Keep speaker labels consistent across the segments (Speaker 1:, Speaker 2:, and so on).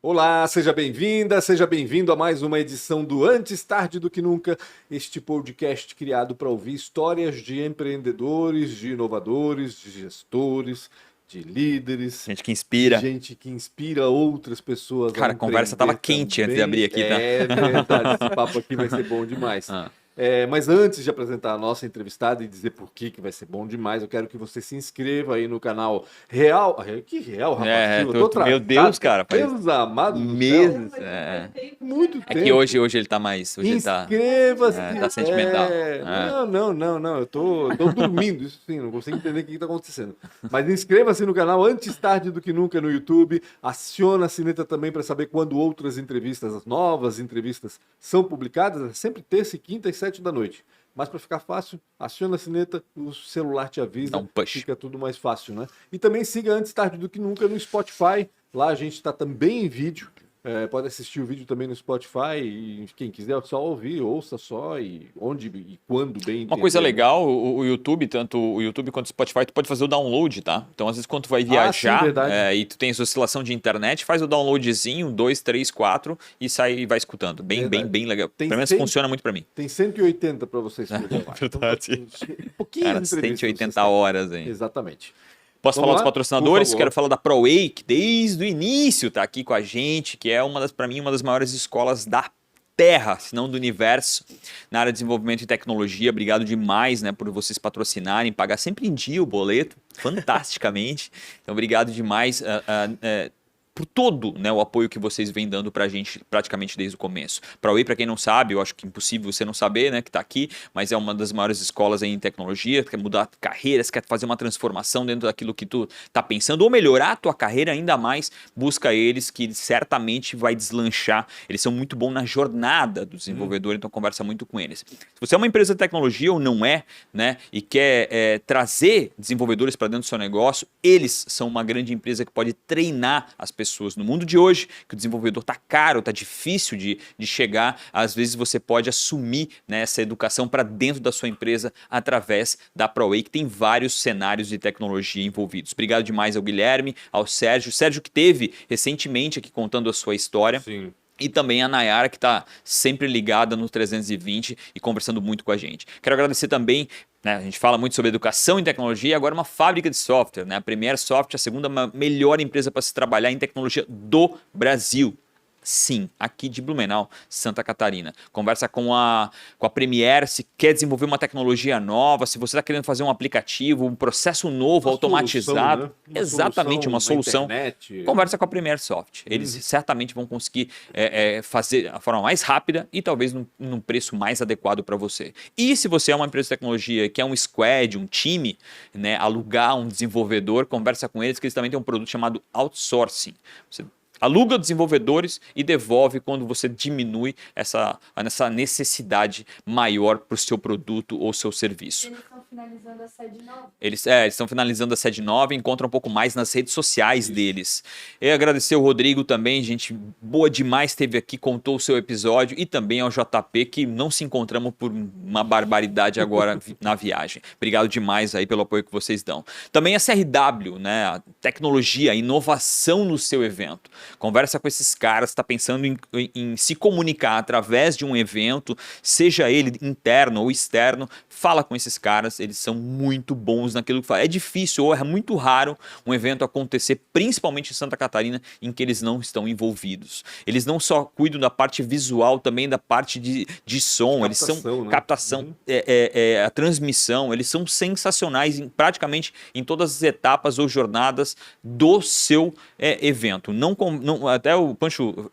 Speaker 1: Olá, seja bem-vinda, seja bem-vindo a mais uma edição do Antes Tarde do que Nunca, este podcast criado para ouvir histórias de empreendedores, de inovadores, de gestores, de líderes,
Speaker 2: Gente que
Speaker 1: de
Speaker 2: inspira.
Speaker 1: gente que inspira outras pessoas a
Speaker 2: Cara, a conversa
Speaker 1: empreender
Speaker 2: tava quente antes de
Speaker 1: também.
Speaker 2: abrir aqui, tá?
Speaker 1: É verdade, esse papo aqui vai ser bom demais.
Speaker 2: Ah.
Speaker 1: Mas antes de apresentar a nossa entrevistada e dizer por que vai ser bom demais, eu quero que você se inscreva aí no canal Real. Que Real, Rafa Silva?
Speaker 2: Meu Deus, cara.
Speaker 1: Deus amado do céu.
Speaker 2: Meses.
Speaker 1: Muito tempo.
Speaker 2: É que hoje ele tá mais. Hoje ele tá.
Speaker 1: Inscreva-se.
Speaker 2: Tá sentimental.
Speaker 1: Não. Eu tô dormindo, isso sim, não consigo entender o que tá acontecendo. Mas inscreva-se no canal Antes Tarde do que Nunca no YouTube. Aciona a sineta também para saber quando outras entrevistas, as novas entrevistas, são publicadas. É sempre terça e quinta às 7 da noite. Mas para ficar fácil, aciona a sineta, o celular te avisa,
Speaker 2: Dá um push.
Speaker 1: fica tudo mais fácil, né? E também siga Antes Tarde do que Nunca no Spotify. Lá a gente está também em vídeo. Pode assistir o vídeo também no Spotify e quem quiser só ouvir, ouça só e onde e quando bem entender.
Speaker 2: Uma coisa legal, o YouTube, tanto o YouTube quanto o Spotify, tu pode fazer o download, tá? Então, às vezes, quando tu vai viajar e tu tens oscilação de internet, faz o downloadzinho, 2, 3, 4 e sai e vai escutando. Bem legal. Pelo menos funciona muito pra mim.
Speaker 1: Tem 180 para vocês escutar lá.
Speaker 2: Verdade.
Speaker 1: Pouquinhas
Speaker 2: entrevistas. 180 horas aí.
Speaker 1: Exatamente.
Speaker 2: Posso falar dos patrocinadores? Quero falar da ProWay, que desde o início está aqui com a gente, que é para mim, uma das maiores escolas da Terra, se não do universo, na área de desenvolvimento e tecnologia. Obrigado demais, né, por vocês patrocinarem, pagar sempre em dia o boleto, fantasticamente. Então, obrigado demais por todo, né, o apoio que vocês vêm dando pra gente praticamente desde o começo. ProWay, para quem não sabe, eu acho que é impossível você não saber, né, que tá aqui, mas é uma das maiores escolas aí em tecnologia, quer mudar carreiras, quer fazer uma transformação dentro daquilo que tu tá pensando, ou melhorar a tua carreira ainda mais, busca eles, que certamente vai deslanchar. Eles são muito bons na jornada do desenvolvedor, então conversa muito com eles. Se você é uma empresa de tecnologia ou não é, né, e quer trazer desenvolvedores para dentro do seu negócio, eles são uma grande empresa que pode treinar as pessoas. No mundo de hoje, que o desenvolvedor está caro, está difícil de chegar, às vezes você pode assumir, né, essa educação para dentro da sua empresa através da ProWay, que tem vários cenários de tecnologia envolvidos. Obrigado demais ao Guilherme, ao Sérgio. Sérgio que teve recentemente aqui contando a sua história.
Speaker 1: Sim.
Speaker 2: E também a Nayara, que está sempre ligada no 320 e conversando muito com a gente. Quero agradecer também, né, a gente fala muito sobre educação em tecnologia e agora uma fábrica de software, né? A Premier Software, a segunda melhor empresa para se trabalhar em tecnologia do Brasil. Sim, aqui de Blumenau, Santa Catarina. Conversa com a Premier, se quer desenvolver uma tecnologia nova, se você está querendo fazer um aplicativo, um processo novo, automatizado.
Speaker 1: Solução, né?
Speaker 2: Exatamente, uma solução.
Speaker 1: Internet.
Speaker 2: Conversa com a Premier Soft. Eles certamente vão conseguir fazer a forma mais rápida e talvez num preço mais adequado para você. E se você é uma empresa de tecnologia que é um squad, um time, né, alugar um desenvolvedor, conversa com eles que eles também têm um produto chamado outsourcing. Você aluga desenvolvedores e devolve quando você diminui essa necessidade maior para o seu produto ou seu serviço.
Speaker 3: Eles estão finalizando a sede nova.
Speaker 2: Eles estão finalizando a sede nova e encontram um pouco mais nas redes sociais deles. Eu agradecer o Rodrigo também, gente boa demais, esteve aqui, contou o seu episódio, e também ao JP, que não se encontramos por uma barbaridade agora na viagem. Obrigado demais aí pelo apoio que vocês dão. Também a CRW, né, a tecnologia, a inovação no seu evento. Conversa com esses caras, está pensando em se comunicar através de um evento, seja ele interno ou externo, fala com esses caras, eles são muito bons naquilo que fazem. É difícil ou é muito raro um evento acontecer, principalmente em Santa Catarina, em que eles não estão envolvidos. Eles não só cuidam da parte visual, também da parte de som, captação, eles são captação, a transmissão, eles são sensacionais praticamente em todas as etapas ou jornadas do seu evento. Até o Pancho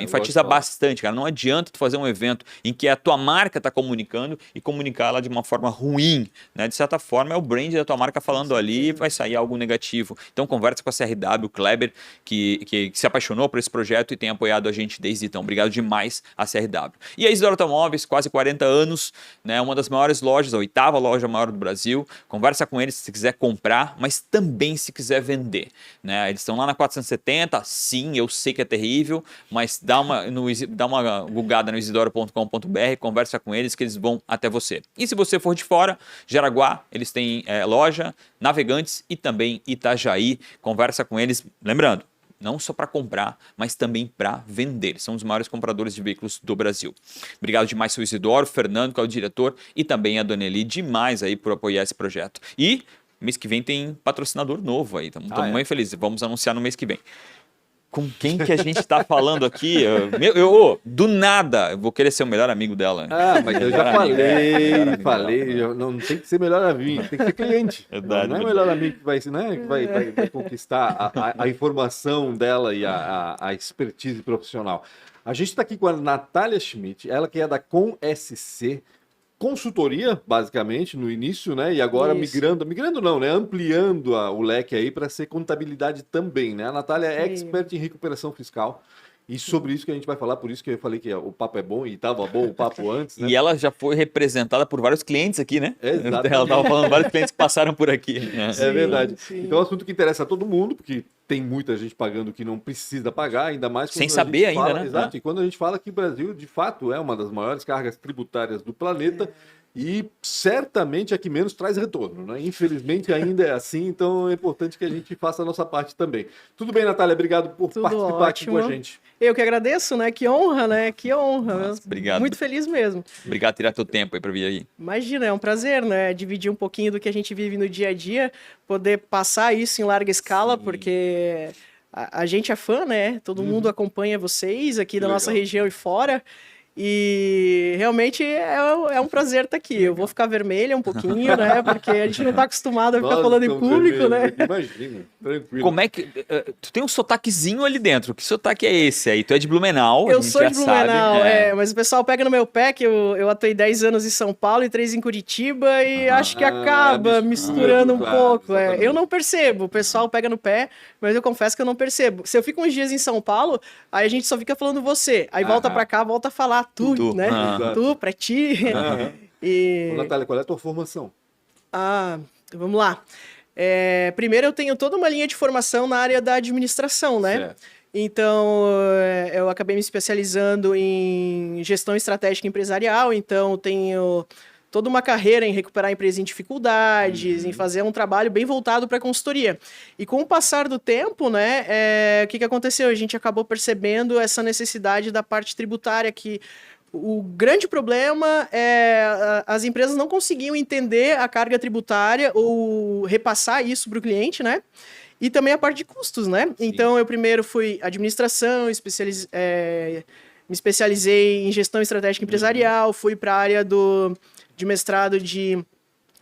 Speaker 2: enfatiza bastante, cara. Não adianta tu fazer um evento em que a tua marca está comunicando e comunicar ela de uma forma ruim, né? De certa forma é o brand da tua marca falando ali e vai sair algo negativo. Então conversa com a CRW, o Kleber, que se apaixonou por esse projeto e tem apoiado a gente desde então. Obrigado demais a CRW. E a Isidoro Automóveis, quase 40 anos, né? Uma das maiores lojas, a 8ª loja maior do Brasil. Conversa com eles se quiser comprar, mas também se quiser vender, né? Eles estão lá na 470, sim, eu sei que é terrível, mas dá uma googada no isidoro.com.br, conversa com eles que eles vão até você. E se você for de fora, Jaraguá, eles têm loja, Navegantes e também Itajaí. Conversa com eles, lembrando, não só para comprar, mas também para vender. São os maiores compradores de veículos do Brasil. Obrigado demais, seu Isidoro, Fernando, que é o diretor, e também a Dona Eli, demais aí por apoiar esse projeto. E mês que vem tem patrocinador novo aí, estamos muito felizes, vamos anunciar no mês que vem. Com quem que a gente está falando aqui? Do nada, eu vou querer ser o melhor amigo dela.
Speaker 1: Mas eu já falei, não tem que ser melhor amigo, tem que ser cliente.
Speaker 2: Verdade,
Speaker 1: não é melhor amigo que vai conquistar a informação dela e a expertise profissional. A gente está aqui com a Natália Schmidt, ela que é da ComSC, consultoria, basicamente, no início, né? E agora migrando não, né? Ampliando o leque aí para ser contabilidade também, né? A Natália é expert em recuperação fiscal. E sobre isso que a gente vai falar, por isso que eu falei que o papo é bom e estava bom o papo antes, né?
Speaker 2: E ela já foi representada por vários clientes aqui, né?
Speaker 1: Exatamente.
Speaker 2: Ela estava falando vários clientes que passaram por aqui.
Speaker 1: É verdade. Então é um assunto que interessa a todo mundo, porque tem muita gente pagando que não precisa pagar, ainda mais quando
Speaker 2: sem saber ainda,
Speaker 1: fala,
Speaker 2: né?
Speaker 1: Exato. E quando a gente fala que o Brasil, de fato, é uma das maiores cargas tributárias do planeta, e certamente é que menos traz retorno, né? Infelizmente ainda é assim, então é importante que a gente faça a nossa parte também. Tudo bem, Natália? Obrigado por participar aqui com a gente.
Speaker 4: Eu que agradeço, né? Que honra, né? Que honra.
Speaker 2: Nossa, obrigado.
Speaker 4: Muito feliz mesmo.
Speaker 2: Obrigado por tirar teu tempo aí para vir aí.
Speaker 4: Imagina, é um prazer, né? Dividir um pouquinho do que a gente vive no dia a dia, poder passar isso em larga escala, porque a gente é fã, né? Todo mundo acompanha vocês aqui da nossa região e fora. E realmente é um prazer estar aqui. Eu vou ficar vermelha um pouquinho, né? Porque a gente não está acostumado a ficar falando em público, né?
Speaker 1: Imagina, tranquilo.
Speaker 2: Como é que... tu tem um sotaquezinho ali dentro. Que sotaque é esse aí? Tu é de Blumenau,
Speaker 4: eu sou de Blumenau,
Speaker 2: sabe.
Speaker 4: mas o pessoal pega no meu pé que eu atuei 10 anos em São Paulo e 3 em Curitiba e acho que acaba misturando um pouco. Eu não percebo, o pessoal pega no pé, mas eu confesso que eu não percebo. Se eu fico uns dias em São Paulo, aí a gente só fica falando você. Aí volta pra cá, volta a falar tu, né? Tu, pra ti.
Speaker 1: Ô, Natália, qual é a tua formação?
Speaker 4: Vamos lá. Primeiro eu tenho toda uma linha de formação na área da administração, né?
Speaker 1: Certo.
Speaker 4: Então, eu acabei me especializando em gestão estratégica empresarial, então tenho toda uma carreira em recuperar a empresa em dificuldades, em fazer um trabalho bem voltado para a consultoria. E com o passar do tempo, né, o que aconteceu? A gente acabou percebendo essa necessidade da parte tributária, que o grande problema é as empresas não conseguiam entender a carga tributária ou repassar isso para o cliente, né? E também a parte de custos, né? Sim. Então, eu primeiro fui administração, me especializei em gestão estratégica empresarial, fui para a área de mestrado de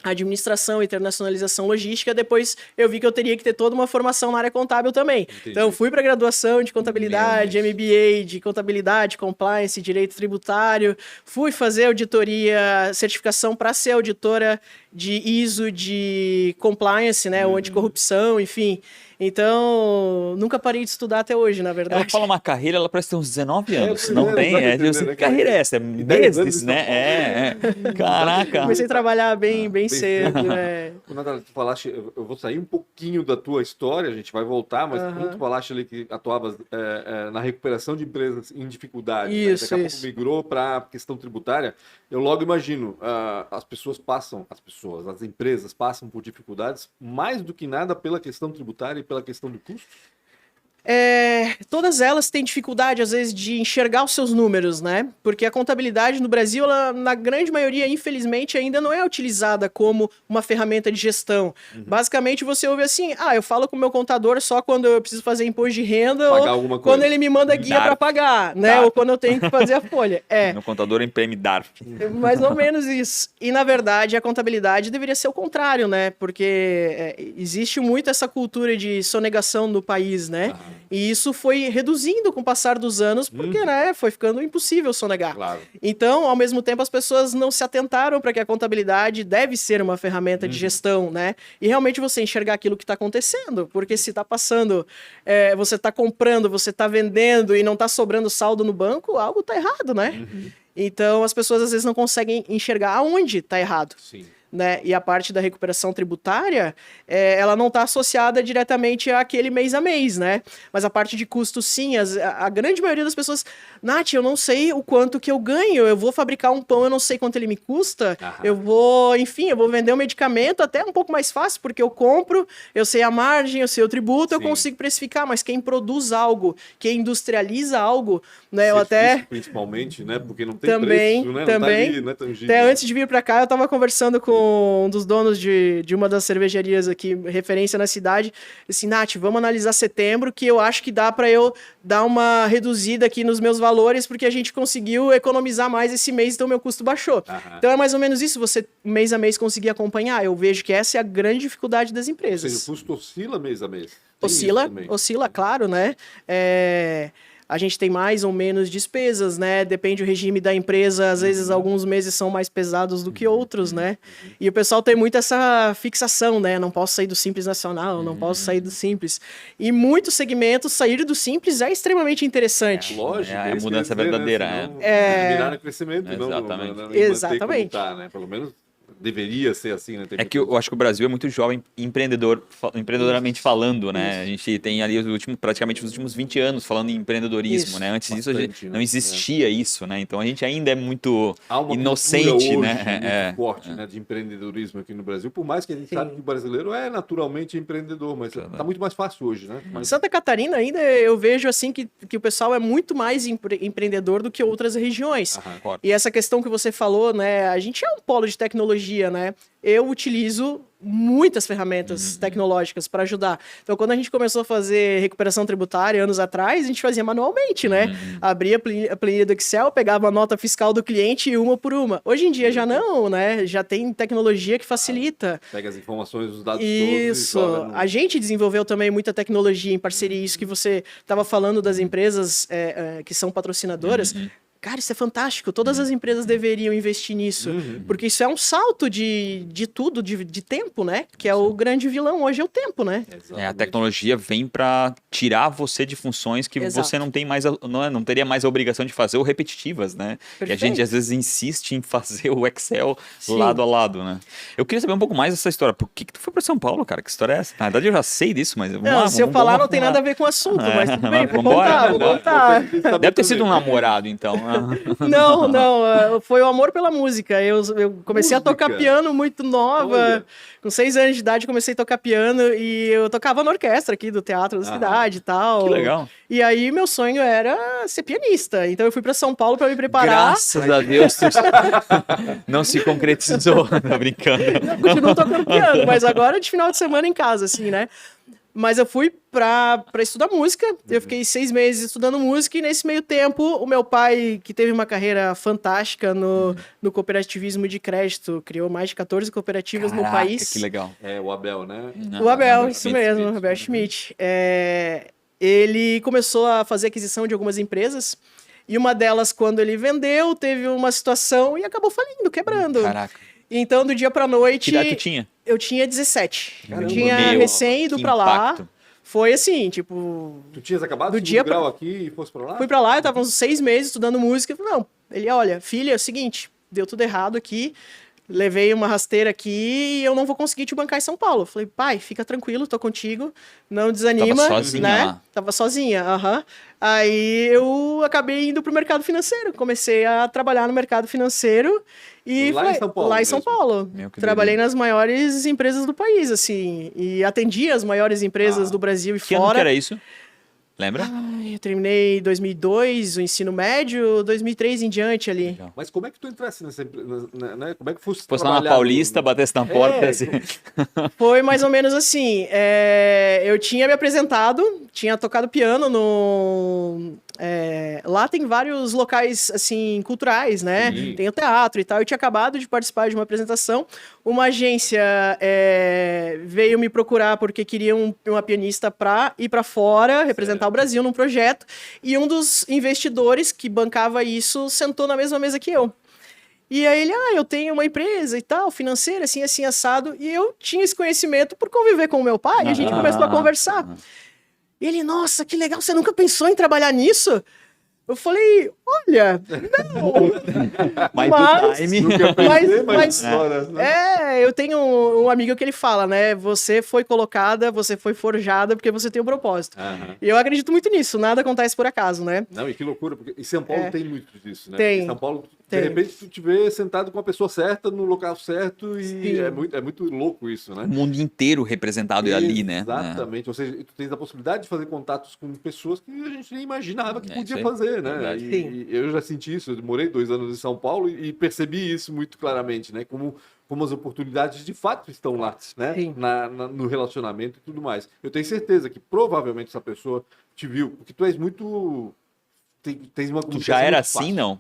Speaker 4: administração e internacionalização logística. Depois eu vi que eu teria que ter toda uma formação na área contábil também. Entendi. Então, fui para graduação de contabilidade, MBA de contabilidade, compliance, direito tributário. Fui fazer auditoria, certificação para ser auditora de ISO de compliance, né, ou anticorrupção, enfim. Então, nunca parei de estudar até hoje, na verdade.
Speaker 2: Ela fala uma carreira, ela parece ter uns 19 anos. Não tem? Que carreira é essa? Meses, né? Caraca.
Speaker 4: Comecei a trabalhar bem cedo.
Speaker 1: Natália, tu falaste, eu vou sair um pouquinho da tua história, a gente vai voltar, mas quando tu falaste ali que atuavas na recuperação de empresas em dificuldade,
Speaker 4: isso,
Speaker 1: né? Daqui a pouco migrou para a questão tributária, eu logo imagino, as empresas passam por dificuldades mais do que nada pela questão tributária e pela questão do custo?
Speaker 4: Todas elas têm dificuldade, às vezes, de enxergar os seus números, né? Porque a contabilidade no Brasil, ela, na grande maioria, infelizmente, ainda não é utilizada como uma ferramenta de gestão. Basicamente, você ouve assim, eu falo com o meu contador só quando eu preciso fazer imposto de renda ou quando ele me manda guia para pagar, né? Ou quando eu tenho que fazer a folha.
Speaker 2: Meu contador imprime DARF.
Speaker 4: Mais ou menos isso. E, na verdade, a contabilidade deveria ser o contrário, né? Porque existe muito essa cultura de sonegação no país, né? E isso foi reduzindo com o passar dos anos, porque né, foi ficando impossível sonegar.
Speaker 1: Claro.
Speaker 4: Então, ao mesmo tempo, as pessoas não se atentaram para que a contabilidade deve ser uma ferramenta de gestão, né? E realmente você enxergar aquilo que está acontecendo, porque se está passando, você está comprando, você está vendendo e não está sobrando saldo no banco, algo está errado, né? Então, as pessoas às vezes não conseguem enxergar aonde está errado.
Speaker 1: Sim.
Speaker 4: né? E a parte da recuperação tributária, ela não está associada diretamente àquele mês a mês, né? Mas a parte de custo, sim, a grande maioria das pessoas, Nath, eu não sei o quanto que eu ganho, eu vou fabricar um pão, eu não sei quanto ele me custa, eu vou vender um medicamento até um pouco mais fácil, porque eu compro, eu sei a margem, eu sei o tributo, eu consigo precificar, mas quem produz algo, quem industrializa algo, né? Eu até...
Speaker 1: Principalmente, né? Porque não tem
Speaker 4: também,
Speaker 1: preço, né?
Speaker 4: Também.
Speaker 1: Não tá ali, não é tangível.
Speaker 4: Até antes de vir para cá, eu estava conversando com um dos donos de uma das cervejarias aqui, referência na cidade. Assim, Nath, vamos analisar setembro, que eu acho que dá para eu dar uma reduzida aqui nos meus valores, porque a gente conseguiu economizar mais esse mês, então meu custo baixou. Então é mais ou menos isso, você mês a mês conseguir acompanhar. Eu vejo que essa é a grande dificuldade das empresas.
Speaker 1: Ou seja, o custo oscila mês a mês.
Speaker 4: Oscila, claro, né? A gente tem mais ou menos despesas, né? Depende do regime da empresa. Às vezes, alguns meses são mais pesados do que outros, né? E o pessoal tem muito essa fixação, né? Não posso sair do Simples Nacional, não posso sair do Simples. E muitos segmentos, sair do Simples é extremamente interessante.
Speaker 1: Lógico.
Speaker 2: É a mudança verdadeira.
Speaker 1: Né? Mirar no crescimento,
Speaker 2: exatamente.
Speaker 1: Não
Speaker 4: Exatamente.
Speaker 1: Lutar, né? Pelo menos deveria ser assim, né?
Speaker 2: É que eu acho que o Brasil é muito jovem empreendedoramente falando, né? A gente tem ali praticamente os últimos 20 anos falando em empreendedorismo, né? Antes disso não existia isso, né? Então a gente ainda é muito inocente,
Speaker 1: hoje,
Speaker 2: né?
Speaker 1: Muito forte, né? De empreendedorismo aqui no Brasil, por mais que a gente sabe que o brasileiro é naturalmente empreendedor, mas tá muito mais fácil hoje, né?
Speaker 4: Em Santa Catarina ainda eu vejo assim que o pessoal é muito mais empreendedor do que outras regiões. E essa questão que você falou, né? A gente é um polo de tecnologia, né? Eu utilizo muitas ferramentas tecnológicas para ajudar. Então, quando a gente começou a fazer recuperação tributária anos atrás, a gente fazia manualmente, né? Abria a planilha do Excel, pegava a nota fiscal do cliente uma por uma. Hoje em dia já não, né? Já tem tecnologia que facilita.
Speaker 1: Pega as informações, os dados
Speaker 4: todos. Isso. A gente desenvolveu também muita tecnologia em parceria. Isso que você estava falando das empresas que são patrocinadoras. Cara, isso é fantástico. Todas as empresas deveriam investir nisso. Porque isso é um salto de tudo, de tempo, né? Que é o grande vilão hoje, é o tempo, né?
Speaker 2: A tecnologia vem para tirar você de funções que você não tem mais, não teria mais a obrigação de fazer ou repetitivas, né? E a gente às vezes insiste em fazer o Excel lado a lado, né? Eu queria saber um pouco mais dessa história. Por que tu foi para São Paulo, cara? Que história é essa? Na verdade eu já sei disso, mas...
Speaker 4: Se eu falar não tem nada a ver com o assunto, mas tudo bem, vou contar.
Speaker 2: Deve ter sido um namorado, então.
Speaker 4: Não, foi o amor pela música. Eu comecei a tocar piano muito nova, com 6 anos de idade comecei a tocar piano e eu tocava na orquestra aqui do teatro da cidade e tal.
Speaker 2: Que legal.
Speaker 4: E aí meu sonho era ser pianista, então eu fui para São Paulo para me preparar.
Speaker 2: Graças a Deus, não se concretizou, tô brincando.
Speaker 4: Continuo tocando piano, mas agora de final de semana em casa, assim, né? Mas eu fui para estudar música, eu fiquei 6 meses estudando música e nesse meio tempo o meu pai, que teve uma carreira fantástica no cooperativismo de crédito, criou mais de 14 cooperativas no país.
Speaker 2: Que legal.
Speaker 1: É o Abel, né?
Speaker 4: O Abel, isso mesmo, o Abel Schmidt. Ele começou a fazer aquisição de algumas empresas e uma delas, quando ele vendeu, teve uma situação e acabou falindo, quebrando.
Speaker 2: Caraca.
Speaker 4: Então, do dia pra noite...
Speaker 2: Que idade tu tinha?
Speaker 4: Eu tinha 17. Eu tinha recém ido pra lá. Foi assim, tipo...
Speaker 1: Tu tinhas acabado
Speaker 4: do dia
Speaker 1: grau aqui e fosse pra lá?
Speaker 4: Fui pra lá, eu tava uns 6 meses estudando música. Não, ele, olha, filha, é o seguinte, deu tudo errado aqui, levei uma rasteira aqui e eu não vou conseguir te bancar em São Paulo. Eu falei, pai, fica tranquilo, tô contigo, não desanima.
Speaker 2: Tava sozinha,
Speaker 4: né?
Speaker 2: lá.
Speaker 4: Tava sozinha, Aí eu acabei indo pro mercado financeiro, comecei a trabalhar no mercado financeiro e
Speaker 1: lá em São Paulo.
Speaker 4: Lá em São Paulo. Trabalhei nas maiores empresas do país, assim, e atendi as maiores empresas do Brasil e
Speaker 2: que
Speaker 4: fora.
Speaker 2: Ano que era isso? Lembra?
Speaker 4: Eu terminei em 2002, o ensino médio, 2003 em diante ali.
Speaker 2: Legal.
Speaker 1: Mas como é que tu entrasse nessa empresa, né? Como é que fosse
Speaker 2: lá na Paulista, batesse na porta assim.
Speaker 4: Foi mais ou menos assim. Eu tinha me apresentado, tinha tocado piano no... lá tem vários locais, assim, culturais, né?
Speaker 1: Sim.
Speaker 4: Tem o teatro e tal. Eu tinha acabado de participar de uma apresentação. Uma agência veio me procurar porque queria uma pianista para ir para fora, representar o Brasil num projeto. E um dos investidores que bancava isso sentou na mesma mesa que eu. E aí ele, eu tenho uma empresa e tal, financeira, assim, assim, assado. E eu tinha esse conhecimento por conviver com o meu pai. E a gente começou a conversar. E ele, nossa, que legal, você nunca pensou em trabalhar nisso? Eu falei, olha, não.
Speaker 2: Mas
Speaker 4: Mas-
Speaker 2: do time...
Speaker 1: Nunca pensei,
Speaker 4: mas-
Speaker 1: horas, né?
Speaker 4: Eu tenho um amigo que ele fala, né? Você foi colocada, você foi forjada porque você tem um propósito.
Speaker 1: Aham.
Speaker 4: E eu acredito muito nisso, nada acontece por acaso, né?
Speaker 1: Não, e que loucura, porque em São Paulo
Speaker 4: É.
Speaker 1: tem muito disso, né?
Speaker 4: Tem.
Speaker 1: Em São Paulo, de
Speaker 4: Tem.
Speaker 1: repente, tu te vê sentado com a pessoa certa, no local certo, e
Speaker 4: Sim.
Speaker 1: é muito louco isso, né?
Speaker 2: O mundo inteiro representado ali, né?
Speaker 1: Exatamente. Ou seja, tu tens a possibilidade de fazer contatos com pessoas que a gente nem imaginava que
Speaker 2: É,
Speaker 1: podia
Speaker 2: isso aí.
Speaker 1: fazer, né?
Speaker 2: Verdade.
Speaker 1: E eu já senti isso. Eu morei 2 anos em São Paulo e percebi isso muito claramente, né? Como as oportunidades de fato estão lá, né?
Speaker 4: Sim.
Speaker 1: No relacionamento e tudo mais. Eu tenho certeza que provavelmente essa pessoa te viu, porque tu és muito... Tens uma
Speaker 2: Tu
Speaker 1: comunicação
Speaker 2: já era
Speaker 1: muito
Speaker 2: assim,
Speaker 1: fácil.
Speaker 2: não?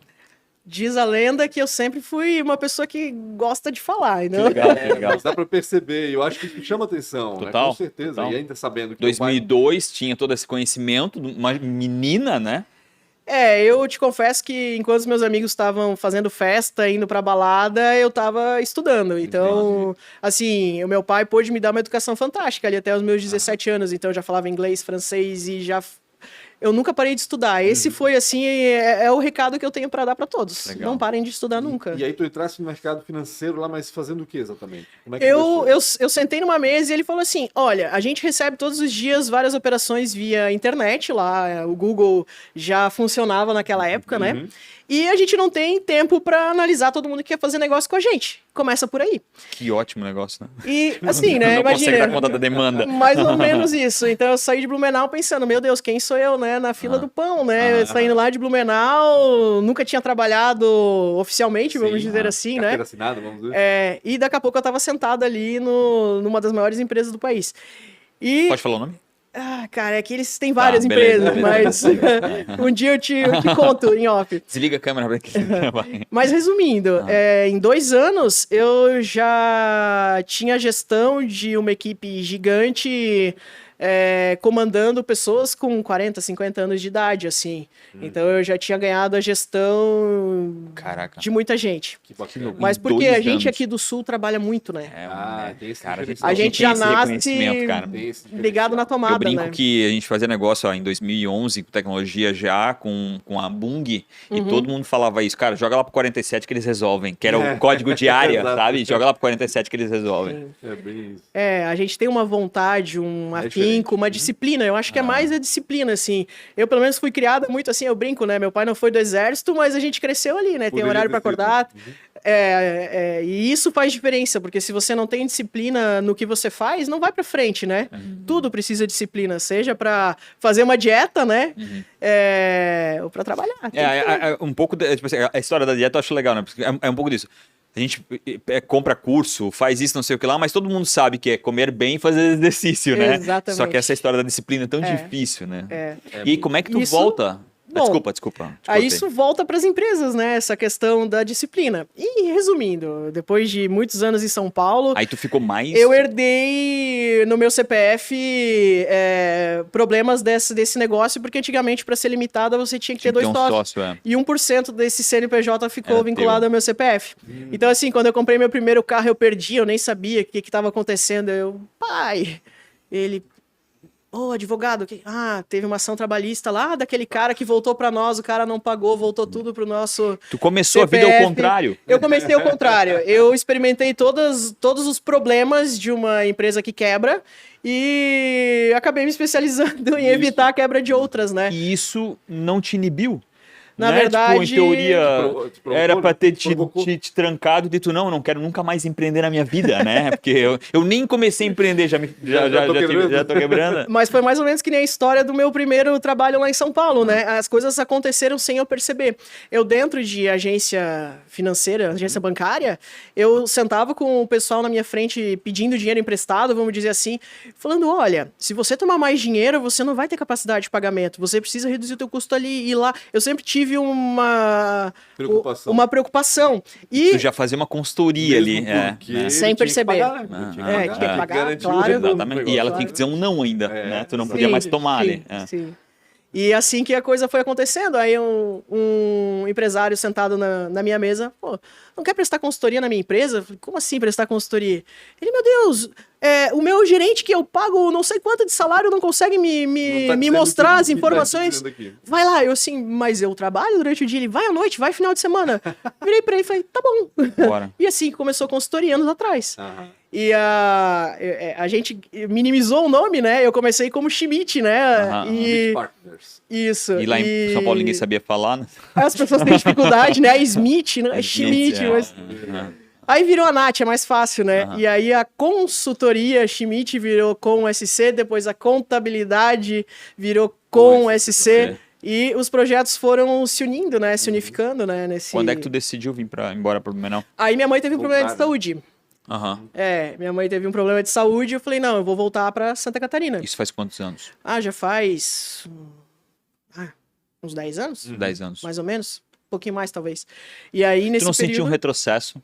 Speaker 4: Diz a lenda que eu sempre fui uma pessoa que gosta de falar,
Speaker 2: Que
Speaker 4: né?
Speaker 2: legal, que legal.
Speaker 1: Mas dá pra perceber, eu acho que isso chama atenção,
Speaker 2: Total,
Speaker 1: né? Com certeza.
Speaker 2: total.
Speaker 1: E ainda sabendo que teu pai-
Speaker 2: 2002 tinha todo esse conhecimento, uma menina, né?
Speaker 4: Eu te confesso que enquanto os meus amigos estavam fazendo festa, indo pra balada, eu tava estudando. Então, assim, o meu pai pôde me dar uma educação fantástica ali até os meus 17 anos. Então, eu já falava inglês, francês e já... Eu nunca parei de estudar. Esse foi, assim, é o recado que eu tenho pra dar pra todos.
Speaker 2: Legal.
Speaker 4: Não parem de estudar nunca.
Speaker 1: E aí tu entraste no mercado financeiro lá, mas fazendo o que exatamente? Como é que
Speaker 4: Eu,
Speaker 1: começou?
Speaker 4: eu sentei numa mesa e ele falou assim: olha, a gente recebe todos os dias várias operações via internet lá, o Google já funcionava naquela época, né? E a gente não tem tempo para analisar todo mundo que quer fazer negócio com a gente. Começa por aí.
Speaker 2: Que ótimo negócio, né?
Speaker 4: E assim, né?
Speaker 2: Não consegue dar
Speaker 4: Imagina.
Speaker 2: conta da demanda.
Speaker 4: Mais ou menos isso. Então eu saí de Blumenau pensando, meu Deus, quem sou eu, né? Na fila do pão, né? Saindo lá de Blumenau, nunca tinha trabalhado oficialmente, vamos dizer assim, né?
Speaker 1: Carteira assinada, vamos dizer.
Speaker 4: E daqui a pouco eu tava sentado ali numa das maiores empresas do país. E,
Speaker 2: Pode falar o nome?
Speaker 4: cara, é que eles têm várias
Speaker 2: beleza,
Speaker 4: empresas, mas um dia eu te conto em off.
Speaker 2: Desliga a câmera pra que vai.
Speaker 4: Mas resumindo, em 2 anos eu já tinha gestão de uma equipe gigante, comandando pessoas com 40, 50 anos de idade, assim. Então eu já tinha ganhado a gestão
Speaker 2: Caraca.
Speaker 4: de muita gente.
Speaker 1: Que bacana.
Speaker 4: Mas
Speaker 2: Em
Speaker 4: porque
Speaker 2: 2
Speaker 4: a gente
Speaker 2: anos.
Speaker 4: aqui do Sul trabalha muito, né?
Speaker 1: Tem esse
Speaker 2: cara,
Speaker 1: diferencial.
Speaker 4: A gente
Speaker 2: tem
Speaker 4: já
Speaker 2: esse
Speaker 4: nasce
Speaker 2: reconhecimento, cara.
Speaker 1: Tem esse diferencial.
Speaker 4: ligado na tomada,
Speaker 2: Eu brinco
Speaker 4: né?
Speaker 2: que a gente fazia negócio em 2011 com tecnologia já, com a Bung, e todo mundo falava isso. Cara, joga lá pro 47 que eles resolvem, que era o código de área,
Speaker 1: Exato.
Speaker 2: sabe? Joga lá pro 47 que eles resolvem.
Speaker 1: É bem isso.
Speaker 4: A gente tem uma vontade, um
Speaker 1: É
Speaker 4: afinco,
Speaker 1: diferente.
Speaker 4: uma disciplina. Eu acho que é mais a disciplina, assim. Eu, pelo menos, fui criada muito assim, eu brinco, né? Meu pai não foi do exército, mas a gente cresceu ali, né? Tem
Speaker 1: Poderia
Speaker 4: horário
Speaker 1: ter
Speaker 4: pra
Speaker 1: sido.
Speaker 4: acordar. E isso faz diferença, porque se você não tem disciplina no que você faz, não vai pra frente, né? Tudo precisa de disciplina, seja pra fazer uma dieta, né? Ou pra trabalhar. Tem que ter.
Speaker 2: Um pouco, tipo assim, a história da dieta eu acho legal, né? Porque é um pouco disso. A gente compra curso, faz isso, não sei o que lá, mas todo mundo sabe que é comer bem e fazer exercício, né?
Speaker 4: Exatamente.
Speaker 2: Só que essa história da disciplina é tão
Speaker 4: É.
Speaker 2: difícil, né?
Speaker 4: É.
Speaker 2: E como é que tu
Speaker 4: Isso-
Speaker 2: volta?
Speaker 4: Bom,
Speaker 2: Desculpa. te
Speaker 4: Aí
Speaker 2: cortei.
Speaker 4: isso volta para as empresas, né? Essa questão da disciplina. E resumindo, depois de muitos anos em São Paulo,
Speaker 2: Aí tu ficou mais...
Speaker 4: eu herdei no meu CPF problemas desse negócio, porque antigamente, para ser limitada, você tinha que ter
Speaker 2: Tinha que
Speaker 4: 2
Speaker 2: ter um
Speaker 4: sócios.
Speaker 2: sócio,
Speaker 4: E 1% desse CNPJ ficou
Speaker 2: Era
Speaker 4: vinculado
Speaker 2: teu.
Speaker 4: ao meu CPF. Então, assim, quando eu comprei meu primeiro carro, eu perdi, eu nem sabia o que estava acontecendo. Pai, ele... Ô, advogado, teve uma ação trabalhista lá daquele cara que voltou para nós, o cara não pagou, voltou tudo pro nosso
Speaker 2: Tu começou a vida
Speaker 4: CPF.
Speaker 2: ao contrário.
Speaker 4: Eu comecei ao contrário. Eu experimentei todos os problemas de uma empresa que quebra e acabei me especializando em evitar a quebra de outras, né?
Speaker 2: E isso não te inibiu?
Speaker 4: Na
Speaker 2: né?
Speaker 4: verdade-
Speaker 2: Tipo, em teoria,
Speaker 1: Te provocou,
Speaker 2: era pra ter te
Speaker 1: provocou.
Speaker 2: trancado e tu, não quero nunca mais empreender na minha vida, né? Porque eu nem comecei a empreender, já
Speaker 1: tô quebrando.
Speaker 2: já tô quebrando.
Speaker 4: Mas foi mais ou menos que nem a história do meu primeiro trabalho lá em São Paulo, né? As coisas aconteceram sem eu perceber. Eu, dentro de agência financeira, agência bancária, eu sentava com o pessoal na minha frente pedindo dinheiro emprestado, vamos dizer assim, falando, olha, se você tomar mais dinheiro, você não vai ter capacidade de pagamento, você precisa reduzir o teu custo ali e lá. Eu sempre tive uma preocupação. E
Speaker 2: Tu já fazia uma consultoria ali.
Speaker 1: Porque
Speaker 4: Sem
Speaker 1: tinha que
Speaker 4: perceber.
Speaker 1: pagar, né? Tinha que
Speaker 4: tinha que pagar,
Speaker 1: garantir o
Speaker 4: claro.
Speaker 1: retorno do
Speaker 2: Exatamente.
Speaker 1: negócio.
Speaker 2: E ela tinha que dizer um não ainda,
Speaker 1: É,
Speaker 2: né? Tu não
Speaker 1: sim,
Speaker 2: podia mais tomar
Speaker 4: sim,
Speaker 2: ali.
Speaker 4: sim. E assim que a coisa foi acontecendo, aí um empresário sentado na minha mesa, pô, não quer prestar consultoria na minha empresa? Eu falei, como assim prestar consultoria? Ele, meu Deus, o meu gerente que eu pago não sei quanto de salário não consegue
Speaker 1: Não tá
Speaker 4: me
Speaker 1: dizendo
Speaker 4: mostrar
Speaker 1: que
Speaker 4: as
Speaker 1: tá
Speaker 4: informações.
Speaker 1: dizendo aqui.
Speaker 4: Vai lá, eu assim, mas eu trabalho durante o dia. Ele, vai à noite, vai final de semana. Virei pra ele e falei, tá bom.
Speaker 2: Bora.
Speaker 4: E assim começou a consultoria anos atrás.
Speaker 1: Aham.
Speaker 4: E a gente minimizou o nome, né? Eu comecei como Schmidt, né?
Speaker 2: Aham.
Speaker 1: Meet Partners.
Speaker 4: Isso.
Speaker 2: E lá em São Paulo ninguém sabia falar, né?
Speaker 4: As pessoas têm dificuldade, né? A Smith, né?
Speaker 2: Smith,
Speaker 4: Schmidt,
Speaker 2: é.
Speaker 4: mas...
Speaker 2: Aham.
Speaker 4: Aí virou a Nath, é mais fácil, né?
Speaker 2: Aham.
Speaker 4: E aí a consultoria Schmidt virou com SC, depois a contabilidade virou com SC. E os projetos foram se unindo, né? Se unificando, né?
Speaker 2: Quando é que tu decidiu vir embora pro Blumenau?
Speaker 4: Aí minha mãe teve um problema de
Speaker 1: Voltar, né?
Speaker 4: saúde.
Speaker 2: Aham.
Speaker 4: Minha mãe teve um problema de saúde e eu falei, não, eu vou voltar pra Santa Catarina.
Speaker 2: Isso faz quantos anos?
Speaker 4: Já faz uns 10 anos,
Speaker 2: 10 anos.
Speaker 4: mais ou menos. Um pouquinho mais, talvez. E aí, nesse
Speaker 2: Tu não sentiu um
Speaker 4: período,
Speaker 2: retrocesso?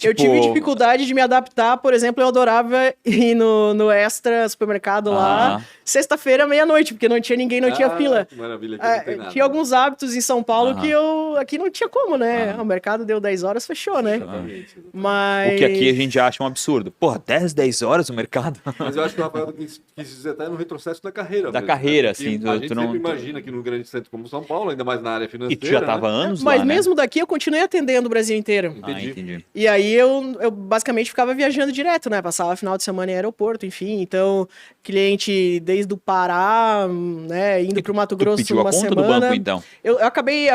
Speaker 4: eu
Speaker 2: Tipo,
Speaker 4: tive dificuldade de me adaptar. Por exemplo, eu adorava ir no Extra supermercado lá, sexta-feira, meia-noite, porque não tinha ninguém, não tinha fila.
Speaker 1: Que maravilha, aqui não tem nada.
Speaker 4: Tinha alguns hábitos em São Paulo
Speaker 2: Aham.
Speaker 4: que aqui não tinha como, né? O mercado deu 10 horas, fechou, né?
Speaker 1: Exatamente.
Speaker 4: Mas...
Speaker 2: O que aqui a gente acha um absurdo. Porra, 10 horas no mercado?
Speaker 1: Mas eu acho que o Rafael quis dizer até no retrocesso da carreira.
Speaker 2: Da
Speaker 1: mesmo,
Speaker 2: carreira,
Speaker 1: né? Porque
Speaker 2: assim,
Speaker 1: A
Speaker 2: tu
Speaker 1: gente
Speaker 2: não-
Speaker 1: sempre imagina que num grande centro como São Paulo, ainda mais na área
Speaker 2: E
Speaker 1: financeira.
Speaker 2: tu já tava há
Speaker 1: né?
Speaker 2: anos
Speaker 4: Mas
Speaker 2: lá, né?
Speaker 4: mesmo daqui eu continuei atendendo o Brasil inteiro.
Speaker 1: Entendi.
Speaker 2: Entendi.
Speaker 4: E aí eu basicamente ficava viajando direto, né? Passava final de semana em aeroporto, enfim. Então, cliente desde o Pará, né? Indo pro Mato
Speaker 2: Tu
Speaker 4: Grosso
Speaker 2: pediu a
Speaker 4: uma
Speaker 2: conta
Speaker 4: semana.
Speaker 2: do banco, então?
Speaker 4: Eu acabei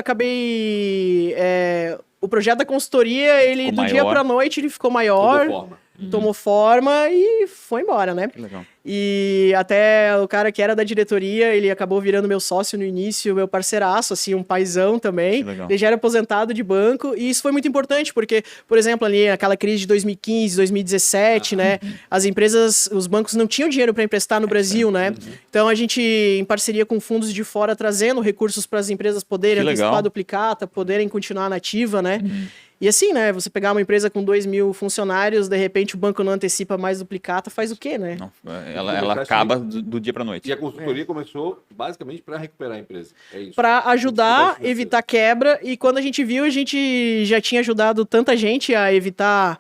Speaker 4: o projeto da consultoria, ele
Speaker 2: Ficou
Speaker 4: do dia
Speaker 2: maior.
Speaker 4: pra noite ele ficou maior,
Speaker 1: Tomou forma.
Speaker 4: tomou forma e foi embora, né?
Speaker 2: Que legal.
Speaker 4: E até o cara que era da diretoria, ele acabou virando meu sócio no início, meu parceiraço, assim, um paizão também.
Speaker 2: Que legal.
Speaker 4: Ele já era aposentado de banco, e isso foi muito importante, porque, por exemplo, ali aquela crise de 2015, 2017, né? As empresas, os bancos não tinham dinheiro para emprestar no Brasil, né? Então a gente, em parceria com fundos de fora, trazendo recursos para as empresas poderem
Speaker 2: Que legal.
Speaker 4: antecipar a duplicata, poderem continuar na ativa, né? E assim, né? Você pegar uma empresa com 2.000 funcionários, de repente o banco não antecipa mais duplicata, faz o quê, né?
Speaker 2: Não, ela acaba do dia pra noite.
Speaker 1: E a consultoria começou basicamente para recuperar a empresa. É isso.
Speaker 4: Para ajudar,
Speaker 1: Financeiro.
Speaker 4: evitar quebra. E quando a gente viu, a gente já tinha ajudado tanta gente a evitar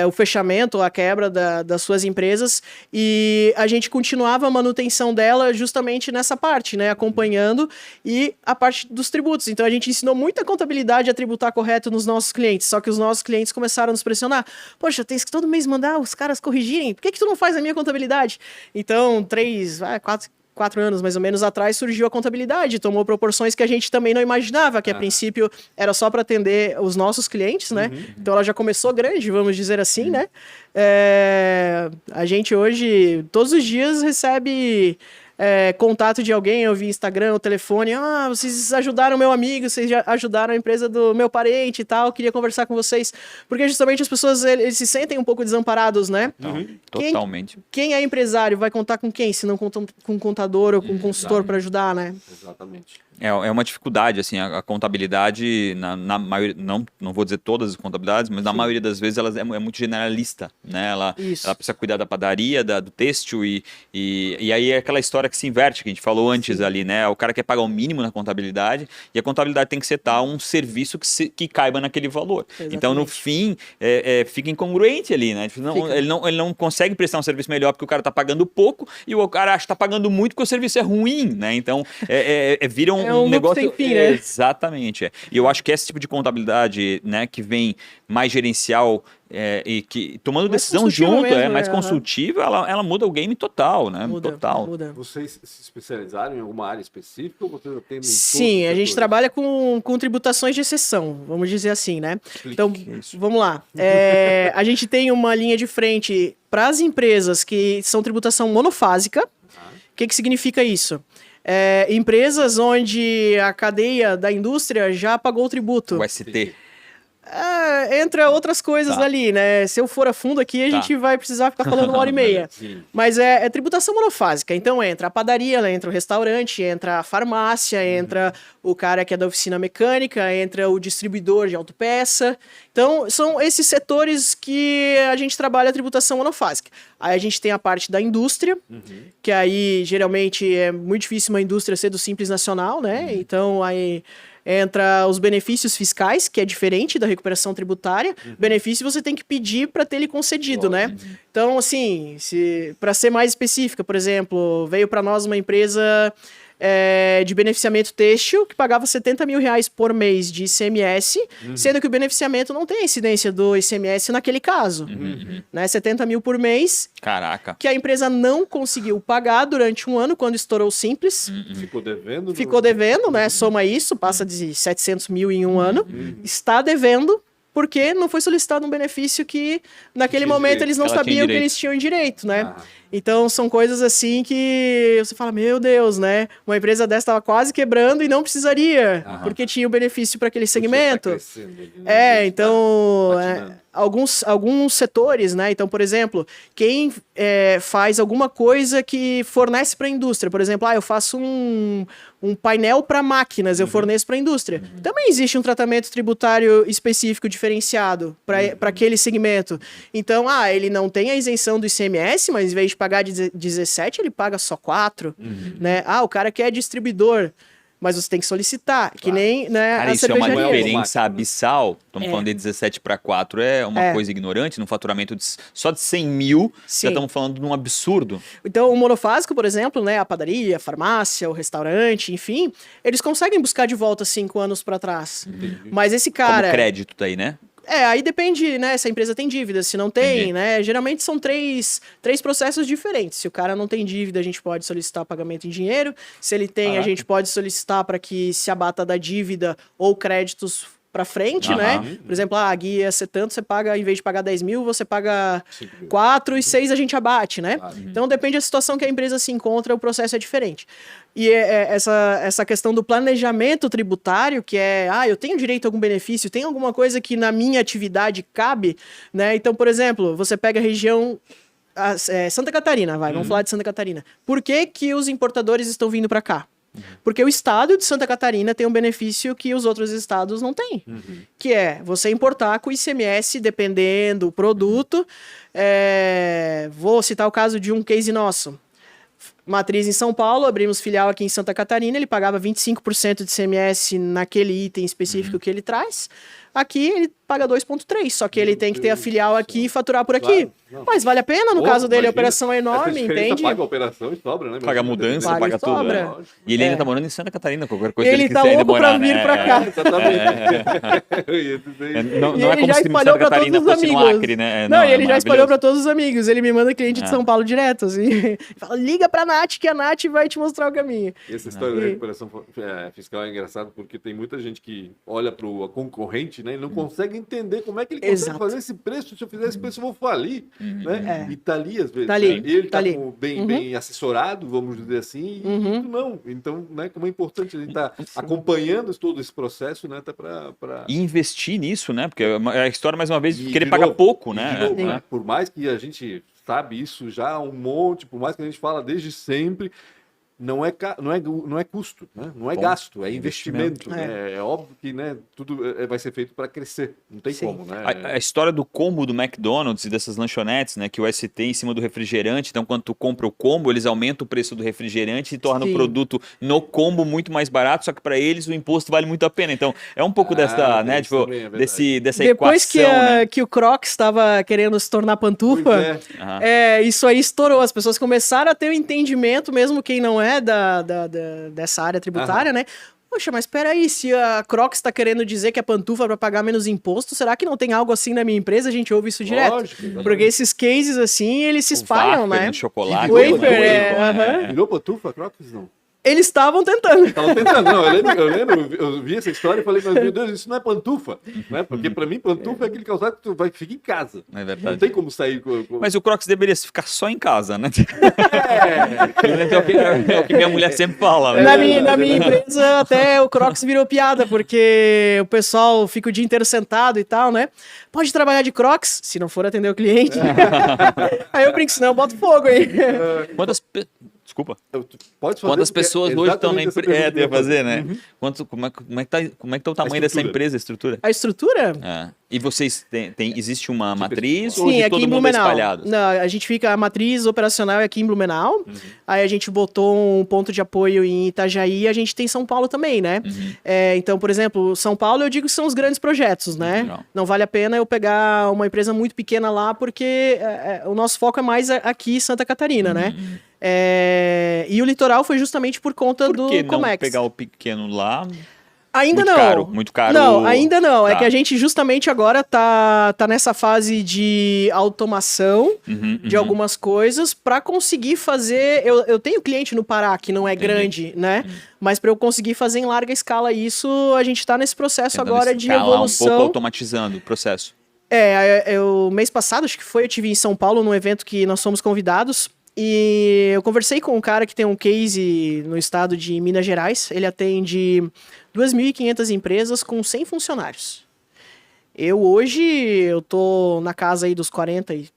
Speaker 4: o fechamento, a quebra das suas empresas. E a gente continuava a manutenção dela justamente nessa parte, né? Acompanhando e a parte dos tributos. Então a gente ensinou muita contabilidade a tributar correto nos nossos clientes. Só que os nossos clientes começaram a nos pressionar. Poxa, tens que todo mês mandar os caras corrigirem. Por que tu não faz a minha contabilidade? Então, 4 anos mais ou menos atrás surgiu a contabilidade, tomou proporções que a gente também não imaginava, que a princípio era só para atender os nossos clientes, né? Então ela já começou grande, vamos dizer assim, né? A gente hoje, todos os dias, recebe contato de alguém, eu vi Instagram, o telefone, vocês ajudaram meu amigo, vocês já ajudaram a empresa do meu parente e tal, queria conversar com vocês, porque justamente as pessoas, eles se sentem um pouco desamparados, né?
Speaker 2: Totalmente.
Speaker 4: Quem é empresário vai contar com quem? Se não conta com um contador ou com um consultor para ajudar, né?
Speaker 1: Exatamente.
Speaker 2: É uma dificuldade, assim, a contabilidade, na maioria, não vou dizer todas as contabilidades, mas na maioria das vezes ela é muito generalista, né? Ela precisa cuidar da padaria, do têxtil e aí é aquela história que se inverte, que a gente falou antes ali, né? O cara quer pagar o mínimo na contabilidade e a contabilidade tem que setar um serviço que caiba naquele valor.
Speaker 4: Exatamente.
Speaker 2: Então, no fim, fica incongruente ali, né? Ele não consegue prestar um serviço melhor porque o cara tá pagando pouco e o cara acha que tá pagando muito porque o serviço é ruim, né? Então, vira um
Speaker 4: loop
Speaker 2: negócio...
Speaker 4: sem fim, né?
Speaker 2: Exatamente. E eu acho que esse tipo de contabilidade, né, que vem mais gerencial e que tomando
Speaker 4: Mais
Speaker 2: decisão
Speaker 4: consultiva
Speaker 2: junto,
Speaker 4: mesmo,
Speaker 2: mais
Speaker 4: né?
Speaker 2: consultiva, ela muda o game total, né? Total.
Speaker 4: Muda.
Speaker 1: Vocês se especializaram em alguma área específica ou vocês atendem em todos
Speaker 4: Sim,
Speaker 1: os
Speaker 4: a gente
Speaker 1: setores?
Speaker 4: trabalha com tributações de exceção, vamos dizer assim, né? Então,
Speaker 2: isso.
Speaker 4: vamos lá. A gente tem uma linha de frente para as empresas que são tributação monofásica. O que significa isso? Empresas onde a cadeia da indústria já pagou o tributo.
Speaker 2: O ST.
Speaker 4: Entra outras coisas ali, né? Se eu for a fundo aqui, a gente vai precisar ficar falando 1h30.
Speaker 1: Sim.
Speaker 4: Mas é tributação monofásica. Então entra a padaria, entra o restaurante, entra a farmácia, entra o cara que é da oficina mecânica, entra o distribuidor de autopeça. Então são esses setores que a gente trabalha a tributação monofásica. Aí a gente tem a parte da indústria, que aí geralmente é muito difícil uma indústria ser do Simples Nacional, né? Então aí entra os benefícios fiscais, que é diferente da recuperação tributária. Benefício você tem que pedir para ter ele concedido, né? Então, assim, para ser mais específica, por exemplo, veio para nós uma empresa de beneficiamento têxtil que pagava R$70 mil por mês de ICMS, sendo que o beneficiamento não tem a incidência do ICMS naquele caso. Né? 70 mil por mês.
Speaker 2: Caraca.
Speaker 4: Que a empresa não conseguiu pagar durante um ano, quando estourou o Simples.
Speaker 1: Ficou devendo?
Speaker 4: Ficou devendo, né? Soma isso, passa de 700 mil em um ano. Está devendo, porque não foi solicitado um benefício que, naquele momento, eles não sabiam que eles tinham direito, né? Então, são coisas assim que você fala, meu Deus, né? Uma empresa dessa estava quase quebrando e não precisaria, porque tinha o benefício para aquele segmento. Então, alguns setores, né? Então, por exemplo, quem faz alguma coisa que fornece para a indústria, por exemplo, eu faço um painel para máquinas, eu forneço para a indústria. Também existe um tratamento tributário específico diferenciado para aquele segmento. Então, ele não tem a isenção do ICMS, mas em vez de pagar 17, ele paga só 4, né? O cara que é distribuidor, mas você tem que solicitar, que nem, né,
Speaker 2: cara,
Speaker 4: a
Speaker 2: isso é uma
Speaker 4: cervejaria.
Speaker 2: diferença abissal. Estamos falando de 17 para 4, é uma coisa ignorante, num faturamento só de 100 mil, já estamos falando de um absurdo.
Speaker 4: Então, o monofásico, por exemplo, né, a padaria, a farmácia, o restaurante, enfim, eles conseguem buscar de volta 5 anos para trás. Mas esse cara...
Speaker 2: Como crédito daí, né?
Speaker 4: Aí depende, né, se a empresa tem dívida, se não tem, né, geralmente são três processos diferentes. Se o cara não tem dívida, a gente pode solicitar pagamento em dinheiro, se ele tem, a gente pode solicitar para que se abata da dívida ou créditos para frente, né? Por exemplo, a guia ia ser tanto, você paga, em vez de pagar 10 mil, você paga 4 e 6 a gente abate, né? Então depende da situação que a empresa se encontra, o processo é diferente. E essa questão do planejamento tributário, que eu tenho direito a algum benefício, tem alguma coisa que na minha atividade cabe, né? Então, por exemplo, você pega a região Santa Catarina, vamos falar de Santa Catarina. Por que que os importadores estão vindo para cá? Porque o estado de Santa Catarina tem um benefício que os outros estados não têm, que é você importar com ICMS, dependendo do produto. Vou citar o caso de um case nosso. Matriz em São Paulo, abrimos filial aqui em Santa Catarina, ele pagava 25% de ICMS naquele item específico que ele traz. Aqui ele paga 2,3%, só que ele tem que ter a filial aqui e faturar por aqui. Mas vale a pena, no caso dele, a operação é enorme, entende?
Speaker 1: Paga a operação e sobra, né?
Speaker 2: Paga a mudança, paga tudo. Né? E ele ainda tá morando em Santa Catarina, qualquer coisa
Speaker 4: ele tá louco pra vir pra cá.
Speaker 2: Não é como se Santa Catarina fosse no Acre, né?
Speaker 4: Não, ele já espalhou pra todos os amigos. Ele me manda cliente de São Paulo direto, assim. Fala, liga pra Nath, que a Nath vai te mostrar o caminho.
Speaker 1: E essa história da recuperação fiscal é engraçada, porque tem muita gente que olha pro concorrente, né, e não consegue entender como é que ele consegue fazer esse preço. Se eu fizer esse preço, eu vou falir. Né? E tá ali, às vezes.
Speaker 4: Tá ali,
Speaker 1: né? Ele
Speaker 4: tá ali.
Speaker 1: bem assessorado, vamos dizer assim, e muito não. Então, né, como é importante a gente estar acompanhando todo esse processo, né, até para
Speaker 2: E investir nisso, né? Porque a história, mais uma vez, que ele paga pouco, né?
Speaker 1: Né? Por mais que a gente sabe isso já um monte, por mais que a gente fala desde sempre, não é custo, né? Não é gasto, é investimento. Né? É óbvio que, né, tudo vai ser feito para crescer, não tem como. Né?
Speaker 2: A história do combo do McDonald's e dessas lanchonetes, né, que o ST em cima do refrigerante, então quando tu compra o combo, eles aumentam o preço do refrigerante e tornam o produto no combo muito mais barato, só que para eles o imposto vale muito a pena. Então é um pouco dessa, né, tipo, dessa
Speaker 4: depois
Speaker 2: equação,
Speaker 4: que o Crocs estava querendo se tornar pantufa, isso aí estourou. As pessoas começaram a ter o entendimento, mesmo quem não é dessa área tributária, né? Poxa, mas peraí, se a Crocs está querendo dizer que é pantufa para pagar menos imposto, será que não tem algo assim na minha empresa? A gente ouve isso direto.
Speaker 1: Lógico,
Speaker 4: porque esses cases assim, eles se espalham, né?
Speaker 2: Chocolate,
Speaker 1: wafer, virou pantufa, Crocs não?
Speaker 4: Eles estavam tentando.
Speaker 1: Tava tentando, não, eu vi essa história e falei, mas meu Deus, isso não é pantufa, né? Porque pra mim, pantufa é aquele calçado que tu vai ficar em casa.
Speaker 2: É
Speaker 1: Não
Speaker 2: verdade.
Speaker 1: tem como sair com...
Speaker 2: Mas o Crocs deveria ficar só em casa, né?
Speaker 1: É.
Speaker 2: É o que minha mulher sempre fala. Né?
Speaker 4: Na minha empresa, até o Crocs virou piada, porque o pessoal fica o dia inteiro sentado e tal, né? Pode trabalhar de Crocs, se não for atender o cliente. Aí eu brinco, senão eu boto fogo aí.
Speaker 2: Desculpa.
Speaker 1: Pode fazer,
Speaker 2: Quantas
Speaker 1: porque
Speaker 2: pessoas
Speaker 1: é
Speaker 2: hoje estão na
Speaker 1: exatamente essa
Speaker 2: empresa?
Speaker 1: pergunta que eu ia
Speaker 2: fazer, né?
Speaker 1: Uhum.
Speaker 2: Como é que tá o tamanho dessa
Speaker 1: estrutura.
Speaker 2: empresa, a estrutura?
Speaker 4: A estrutura?
Speaker 2: É. E vocês existe uma matriz ou
Speaker 4: Sim,
Speaker 2: de
Speaker 4: aqui
Speaker 2: todo
Speaker 4: em
Speaker 2: mundo é
Speaker 4: Blumenau.
Speaker 2: espalhado?
Speaker 4: Não, a gente fica, a matriz operacional é aqui em Blumenau. Aí a gente botou um ponto de apoio em Itajaí, a gente tem São Paulo também, né? Então, por exemplo, São Paulo eu digo que são os grandes projetos, né?
Speaker 2: Legal.
Speaker 4: Não vale a pena eu pegar uma empresa muito pequena lá, porque o nosso foco é mais aqui em Santa Catarina, né? E o litoral foi justamente por conta
Speaker 2: Por que
Speaker 4: do
Speaker 2: não
Speaker 4: Comex.
Speaker 2: pegar o pequeno lá?
Speaker 4: Ainda
Speaker 2: Muito
Speaker 4: não.
Speaker 2: caro, muito caro.
Speaker 4: Não, ainda não. É
Speaker 2: Tá.
Speaker 4: que a gente justamente agora tá nessa fase de automação de algumas coisas para conseguir fazer. Eu tenho cliente no Pará que não é grande, né? Mas para eu conseguir fazer em larga escala isso, a gente tá nesse processo
Speaker 2: Tentando
Speaker 4: agora de
Speaker 2: escalar
Speaker 4: evolução.
Speaker 2: um pouco automatizando o processo.
Speaker 4: Eu mês passado, acho que foi, eu tive em São Paulo num evento que nós fomos convidados. E eu conversei com um cara que tem um case no estado de Minas Gerais. Ele atende 2.500 empresas com 100 funcionários. Eu tô na casa aí dos 40 e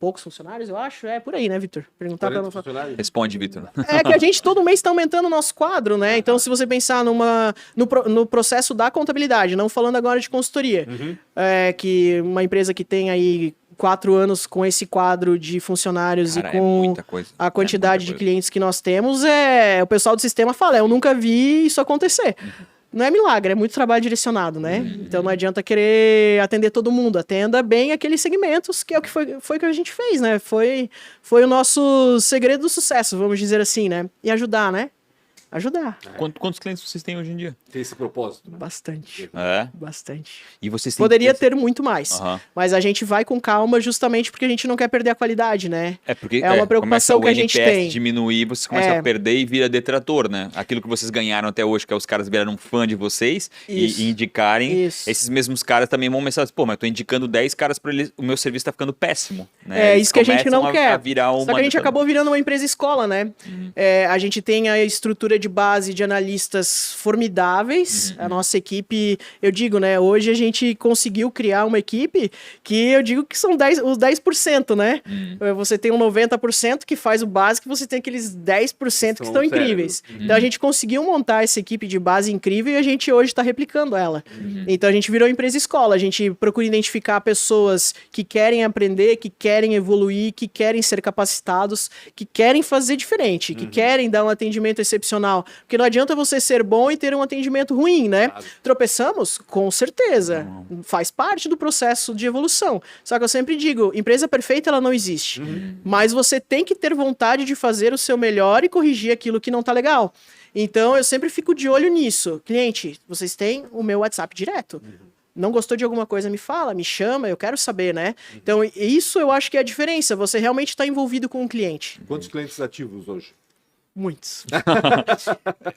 Speaker 4: poucos funcionários, eu acho. É por aí, né, Vitor? Perguntar pra
Speaker 1: 40 funcionários.
Speaker 2: Responde, Vitor.
Speaker 4: É que a gente todo mês está aumentando o nosso quadro, né? Então, se você pensar no processo da contabilidade, não falando agora de consultoria, que uma empresa que tem aí 4 anos com esse quadro de funcionários
Speaker 2: Cara,
Speaker 4: e com
Speaker 2: muita coisa.
Speaker 4: a quantidade
Speaker 2: É
Speaker 4: de
Speaker 2: muita coisa.
Speaker 4: clientes que nós temos, o pessoal do sistema fala, eu nunca vi isso acontecer. Não é milagre, é muito trabalho direcionado, né? Então não adianta querer atender todo mundo, atenda bem aqueles segmentos, que é o que foi que a gente fez, né? Foi o nosso segredo do sucesso, vamos dizer assim, né? E ajudar, né? Ajudar.
Speaker 2: Quantos clientes vocês têm hoje em dia?
Speaker 1: Tem esse propósito, né?
Speaker 4: Bastante.
Speaker 2: É.
Speaker 4: Bastante.
Speaker 2: E vocês têm
Speaker 4: Poderia ter muito mais.
Speaker 2: Aham.
Speaker 4: Mas a gente vai com calma justamente porque a gente não quer perder a qualidade, né?
Speaker 2: É porque
Speaker 4: É uma preocupação
Speaker 2: começa
Speaker 4: que a gente
Speaker 2: NPS
Speaker 4: tem.
Speaker 2: diminuir, você começa a perder e vira detrator, né? Aquilo que vocês ganharam até hoje, que é os caras viraram fã de vocês
Speaker 4: Isso.
Speaker 2: e indicarem.
Speaker 4: Isso.
Speaker 2: Esses mesmos caras também vão começar a dizer, pô, mas eu tô indicando 10 caras para eles, o meu serviço tá ficando péssimo. Né?
Speaker 4: É
Speaker 2: Eles
Speaker 4: isso que a gente
Speaker 2: começam
Speaker 4: não quer.
Speaker 2: A virar uma
Speaker 4: Só que a gente acabou virando uma empresa escola, né? A gente tem a estrutura de base de analistas formidáveis. A nossa equipe, eu digo, né? Hoje a gente conseguiu criar uma equipe que eu digo que são os 10%, né? Você tem um 90% que faz o básico e você tem aqueles 10% que estão incríveis. Então a gente conseguiu montar essa equipe de base incrível e a gente hoje está replicando ela. Então a gente virou empresa escola. A gente procura identificar pessoas que querem aprender, que querem evoluir, que querem ser capacitados, que querem fazer diferente, que querem dar um atendimento excepcional. Porque não adianta você ser bom e ter um atendimento ruim, né?
Speaker 1: Claro.
Speaker 4: Tropeçamos? Com certeza. Faz parte do processo de evolução. Só que eu sempre digo, empresa perfeita ela não existe. Mas você tem que ter vontade de fazer o seu melhor e corrigir aquilo que não tá legal. Então eu sempre fico de olho nisso. Cliente, vocês têm o meu WhatsApp direto. Não gostou de alguma coisa, me fala, me chama, eu quero saber, né? Então isso eu acho que é a diferença. Você realmente está envolvido com o cliente.
Speaker 1: Quantos clientes ativos hoje?
Speaker 4: Muitos.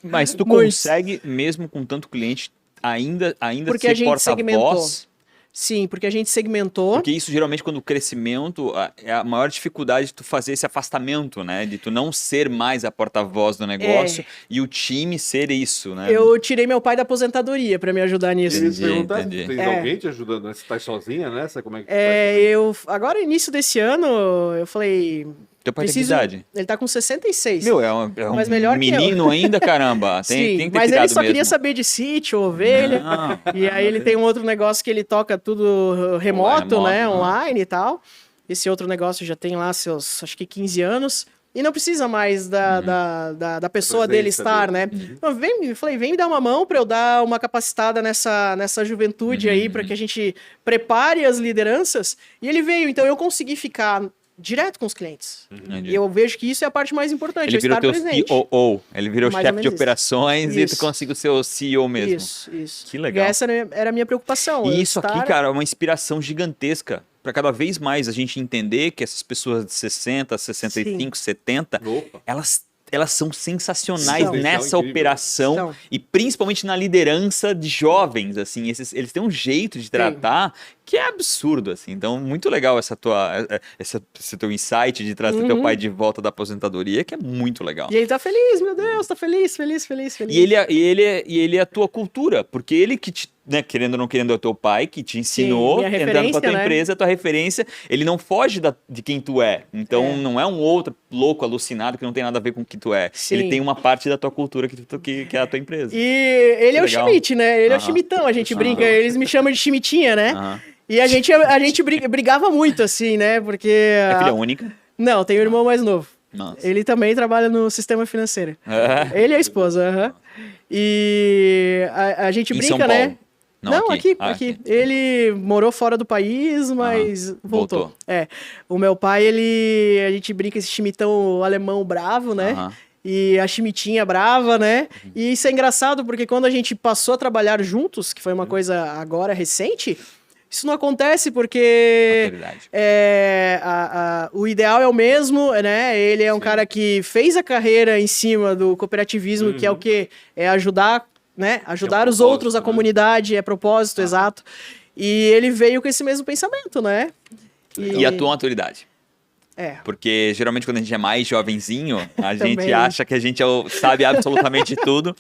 Speaker 2: Mas tu
Speaker 4: Muitos.
Speaker 2: consegue, mesmo com tanto cliente, ainda
Speaker 4: Porque a
Speaker 2: ser
Speaker 4: gente segmentou.
Speaker 2: porta-voz?
Speaker 4: Sim, porque a gente segmentou.
Speaker 2: Porque isso geralmente quando o crescimento é a maior dificuldade de tu fazer esse afastamento, né? De tu não ser mais a porta-voz do negócio e o time ser isso, né?
Speaker 4: Eu tirei meu pai da aposentadoria para me ajudar nisso.
Speaker 1: Eu ia te perguntar se
Speaker 2: entendi.
Speaker 1: tem alguém te ajudando, né? Você tá sozinha nessa? Como é que
Speaker 4: Agora, início desse ano, eu falei.
Speaker 2: Teu pai tem que
Speaker 4: Preciso.
Speaker 2: idade?
Speaker 4: Ele tá com 66.
Speaker 2: Meu, é um
Speaker 4: Mas melhor que eu.
Speaker 2: menino ainda, caramba.
Speaker 4: Sim,
Speaker 2: Tem que ter
Speaker 4: mas ele
Speaker 2: cuidado
Speaker 4: só queria
Speaker 2: mesmo.
Speaker 4: saber de sítio, ovelha.
Speaker 2: Não.
Speaker 4: E aí ele tem um outro negócio que ele toca tudo remoto,
Speaker 2: Online,
Speaker 4: né?
Speaker 2: remoto,
Speaker 4: Online e tal. Esse outro negócio já tem lá seus, acho que 15 anos. E não precisa mais da pessoa dele
Speaker 1: presença
Speaker 4: estar,
Speaker 1: dele.
Speaker 4: né? Então, eu falei, vem me dar uma mão para eu dar uma capacitada nessa juventude aí, para que a gente prepare as lideranças. E ele veio, então eu consegui ficar direto com os clientes.
Speaker 2: Entendi.
Speaker 4: E eu vejo que isso é a parte mais importante,
Speaker 2: Ele
Speaker 4: eu
Speaker 2: virou
Speaker 4: estar
Speaker 2: teu
Speaker 4: presente.
Speaker 2: COO, ele virou
Speaker 4: Mais ou
Speaker 2: chefe de
Speaker 4: menos isso.
Speaker 2: operações e tu
Speaker 4: Isso.
Speaker 2: conseguiu ser o CEO mesmo.
Speaker 4: Isso.
Speaker 2: Que legal.
Speaker 4: E essa era a minha preocupação.
Speaker 2: E
Speaker 4: eu
Speaker 2: isso aqui,
Speaker 4: estar-
Speaker 2: cara, é uma inspiração gigantesca para cada vez mais a gente entender que essas pessoas de 60, 65, 70,
Speaker 1: Opa.
Speaker 2: elas elas são sensacionais
Speaker 4: São.
Speaker 2: nessa
Speaker 1: Incrível.
Speaker 2: operação
Speaker 4: São.
Speaker 2: e principalmente na liderança de jovens, assim, eles têm um jeito de tratar que é absurdo, assim. Então, muito legal esse teu insight de trazer teu pai de volta da aposentadoria, que é muito legal.
Speaker 4: E ele tá feliz, meu Deus, tá feliz.
Speaker 2: E ele é a tua cultura, porque ele que te, né, querendo ou não querendo, é o teu pai que te ensinou,
Speaker 4: minha
Speaker 2: entrando pra
Speaker 4: referência,
Speaker 2: tua
Speaker 4: né?
Speaker 2: empresa, a tua referência, ele não foge de quem tu é. Então
Speaker 4: É.
Speaker 2: não é um outro louco, alucinado, que não tem nada a ver com o que tu é.
Speaker 4: Sim.
Speaker 2: Ele tem uma parte da tua cultura que é a tua empresa.
Speaker 4: E ele é o
Speaker 2: Legal.
Speaker 4: Schmidt, né? Ele é o
Speaker 2: Aham.
Speaker 4: Schmidtão, a gente brinca, eles me chamam de Schmidtinha, né?
Speaker 2: Aham.
Speaker 4: E a gente brigava muito, assim, né? Porque...
Speaker 2: É filha única.
Speaker 4: Não, tem um irmão mais novo.
Speaker 2: Nossa.
Speaker 4: Ele também trabalha no sistema financeiro.
Speaker 2: É.
Speaker 4: Ele e a esposa, aham. E a gente
Speaker 2: Em
Speaker 4: brinca,
Speaker 2: São
Speaker 4: né?
Speaker 2: Paulo?
Speaker 4: Não, aqui,
Speaker 2: Ah,
Speaker 4: aqui. Ele morou fora do país, mas voltou. É. O meu pai, a gente brinca esse chimitão alemão bravo, né?
Speaker 2: Aham.
Speaker 4: E a chimitinha brava, né? E isso é engraçado porque quando a gente passou a trabalhar juntos, que foi uma coisa agora recente, isso não acontece porque
Speaker 2: Autoridade.
Speaker 4: o ideal é o mesmo, né? Ele é um cara que fez a carreira em cima do cooperativismo, que é o quê? É ajudar, né? Ajudar os
Speaker 1: propósito,
Speaker 4: outros, a
Speaker 1: né?
Speaker 4: comunidade, é propósito, exato. E ele veio com esse mesmo pensamento, né?
Speaker 2: E a tua autoridade?
Speaker 4: É.
Speaker 2: Porque geralmente quando a gente é mais jovenzinho, a gente
Speaker 4: Também.
Speaker 2: acha que a gente sabe absolutamente tudo.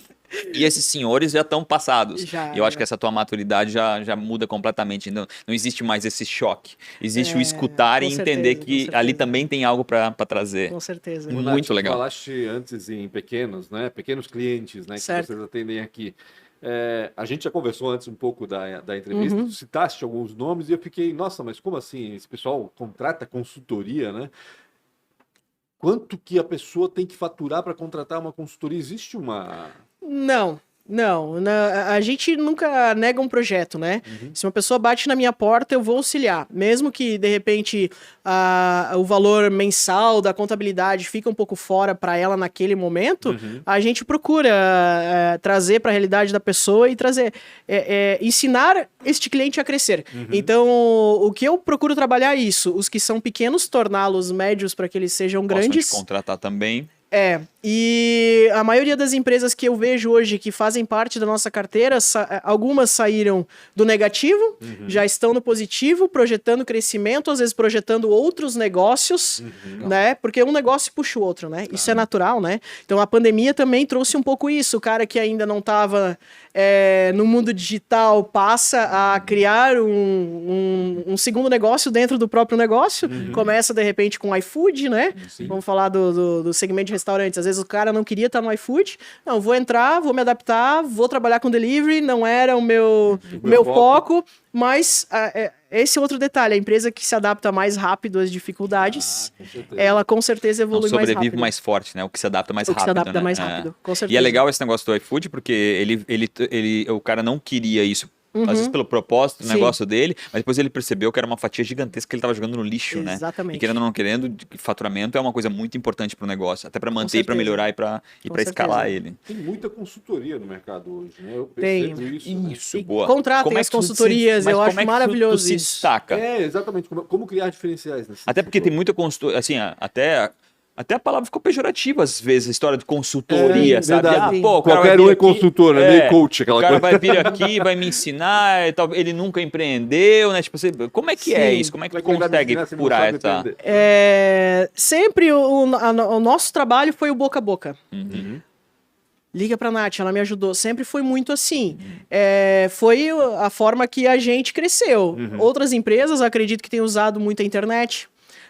Speaker 2: E esses senhores já estão passados.
Speaker 4: Já,
Speaker 2: E eu acho
Speaker 4: já.
Speaker 2: que essa tua maturidade já muda completamente. Não existe mais esse choque. Existe o escutar e
Speaker 4: com
Speaker 2: entender
Speaker 4: certeza, com
Speaker 2: que
Speaker 4: certeza.
Speaker 2: ali também tem algo para trazer.
Speaker 4: Com certeza.
Speaker 2: Muito
Speaker 1: Nath, tu
Speaker 2: legal.
Speaker 1: falaste antes em pequenos, né? Pequenos clientes, né?
Speaker 4: Certo.
Speaker 1: Que vocês atendem aqui. A gente já conversou antes um pouco da entrevista, tu citaste alguns nomes e eu fiquei, nossa, mas como assim? Esse pessoal contrata consultoria, né? Quanto que a pessoa tem que faturar para contratar uma consultoria? Existe uma...
Speaker 4: Não. A gente nunca nega um projeto, né? Se uma pessoa bate na minha porta, eu vou auxiliar. Mesmo que, de repente, o valor mensal da contabilidade fica um pouco fora para ela naquele momento, a gente procura trazer para a realidade da pessoa e ensinar este cliente a crescer. Então, o que eu procuro trabalhar é isso. Os que são pequenos, torná-los médios para que eles sejam
Speaker 2: Possam te
Speaker 4: grandes.
Speaker 2: contratar também.
Speaker 4: E a maioria das empresas que eu vejo hoje que fazem parte da nossa carteira, algumas saíram do negativo, já estão no positivo, projetando crescimento, às vezes projetando outros negócios, né? Porque um negócio puxa o outro, né? Isso é natural, né? Então a pandemia também trouxe um pouco isso. O cara que ainda não estava no mundo digital passa a criar um segundo negócio dentro do próprio negócio, começa de repente com iFood, né?
Speaker 1: Sim.
Speaker 4: Vamos falar do segmento de restaurantes. Às vezes o cara não queria estar no iFood. Não, vou entrar, vou me adaptar, vou trabalhar com delivery, não era o meu foco, mas esse é outro detalhe. A empresa que se adapta mais rápido às dificuldades,
Speaker 1: com certeza.
Speaker 4: ela com certeza
Speaker 2: Não
Speaker 4: evolui mais
Speaker 2: sobrevive
Speaker 4: rápido.
Speaker 2: mais forte, né? O que se adapta mais
Speaker 4: O que se
Speaker 2: rápido.
Speaker 4: adapta
Speaker 2: né?
Speaker 4: mais rápido, com
Speaker 2: E
Speaker 4: certeza.
Speaker 2: é legal esse negócio do iFood, porque o cara não queria isso. Às vezes pelo propósito do
Speaker 4: Sim.
Speaker 2: negócio dele, mas depois ele percebeu que era uma fatia gigantesca que ele estava jogando no lixo, né?
Speaker 4: Exatamente.
Speaker 2: E querendo ou não querendo, faturamento é uma coisa muito importante para o negócio, até para manter e para
Speaker 4: certeza.
Speaker 2: melhorar e para
Speaker 4: Com
Speaker 2: escalar
Speaker 4: certeza.
Speaker 2: ele.
Speaker 1: Tem muita consultoria no mercado hoje, né? Eu
Speaker 4: Tem.
Speaker 1: percebo isso. Né?
Speaker 2: Isso,
Speaker 4: E
Speaker 2: boa.
Speaker 4: contratem
Speaker 2: Como é
Speaker 4: as
Speaker 2: que tu se-
Speaker 4: consultorias,
Speaker 2: mas
Speaker 4: eu
Speaker 2: como
Speaker 4: acho
Speaker 2: é que
Speaker 4: maravilhoso
Speaker 2: tu se
Speaker 4: isso.
Speaker 2: destaca?
Speaker 1: Exatamente. Como criar diferenciais nesse
Speaker 2: Até porque
Speaker 1: setor.
Speaker 2: tem muita consultoria, assim, até a palavra ficou pejorativa às vezes, a história de consultoria, sabe?
Speaker 1: verdade.
Speaker 2: O cara
Speaker 1: Qualquer
Speaker 2: vai vir
Speaker 1: um é
Speaker 2: aqui-
Speaker 1: consultor, né? Meio coach, aquela
Speaker 2: O cara
Speaker 1: coisa.
Speaker 2: vai vir aqui, vai me ensinar, e tal, ele nunca empreendeu, né? Tipo, como é que é
Speaker 4: Sim.
Speaker 2: isso? Como é que
Speaker 1: Como
Speaker 2: tu
Speaker 1: é que vai me
Speaker 2: consegue
Speaker 1: ensinar se não
Speaker 2: furar
Speaker 1: sabe
Speaker 2: essa...
Speaker 1: vender?
Speaker 4: Sempre o nosso trabalho foi o boca a boca. Liga pra Nath, ela me ajudou. Sempre foi muito assim. Foi a forma que a gente cresceu. Outras empresas, acredito que têm usado muito a internet.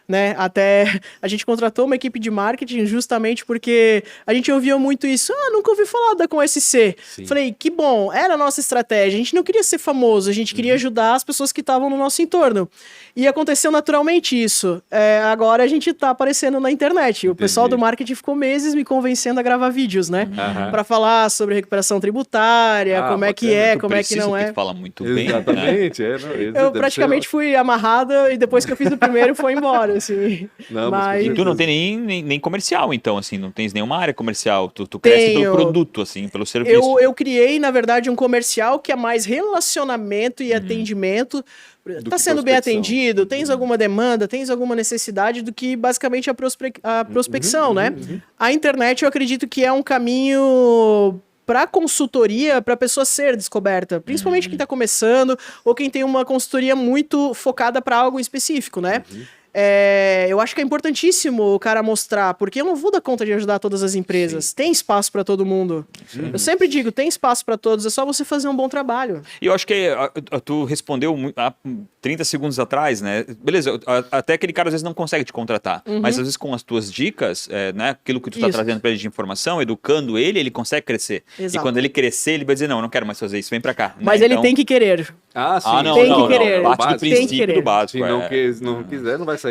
Speaker 4: Né? Até a gente contratou uma equipe de marketing justamente porque a gente ouvia muito isso. Nunca ouvi falar da ComSC.
Speaker 1: Sim.
Speaker 4: Falei, que bom, era a nossa estratégia. A gente não queria ser famoso, a gente queria ajudar as pessoas que estavam no nosso entorno. E aconteceu naturalmente isso. Agora a gente tá aparecendo na internet. O pessoal do marketing ficou meses me convencendo a gravar vídeos, né? Pra falar sobre recuperação tributária, como é que
Speaker 1: bacana.
Speaker 4: é,
Speaker 2: Tu
Speaker 4: como é que
Speaker 2: precisa,
Speaker 4: não
Speaker 2: porque
Speaker 4: é.
Speaker 2: tu fala muito bem, né?
Speaker 1: Exatamente.
Speaker 4: Eu praticamente fui amarrada e depois que eu fiz o primeiro foi embora. assim.
Speaker 1: Não,
Speaker 4: Mas-
Speaker 2: E tu não tem nem comercial, então, assim, não tens nenhuma área comercial. Tu cresce
Speaker 4: Tenho.
Speaker 2: pelo produto, assim, pelo serviço.
Speaker 4: Eu criei, na verdade, um comercial que é mais relacionamento e atendimento.
Speaker 1: Do
Speaker 4: Tá
Speaker 1: que
Speaker 4: sendo bem
Speaker 1: prospecção.
Speaker 4: atendido? Tens alguma demanda? Tens alguma necessidade? Do que basicamente a prospecção, né? A internet, eu acredito que é um caminho para consultoria, para a pessoa ser descoberta, principalmente quem está começando ou quem tem uma consultoria muito focada para algo específico, né? Eu acho que é importantíssimo o cara mostrar, porque eu não vou dar conta de ajudar todas as empresas. Tem espaço para todo mundo. Eu sempre digo, tem espaço para todos, é só você fazer um bom trabalho.
Speaker 2: E eu acho que tu respondeu há 30 segundos atrás, né? Beleza, até aquele cara às vezes não consegue te contratar, mas às vezes com as tuas dicas, né? Aquilo que tu tá
Speaker 4: Isso.
Speaker 2: trazendo para ele de informação, educando ele consegue crescer.
Speaker 4: Exato.
Speaker 2: E quando ele crescer, ele vai dizer, não, eu não quero mais fazer isso, vem para cá.
Speaker 4: Mas
Speaker 2: né?
Speaker 4: ele
Speaker 2: Então-
Speaker 4: tem que querer.
Speaker 1: Ah, sim.
Speaker 2: Ah, não,
Speaker 4: Tem que
Speaker 2: não,
Speaker 4: querer.
Speaker 2: não. Parte do
Speaker 1: Básico.
Speaker 4: Tem que
Speaker 2: princípio
Speaker 4: querer.
Speaker 2: do básico.
Speaker 1: Se não quiser, não vai sair.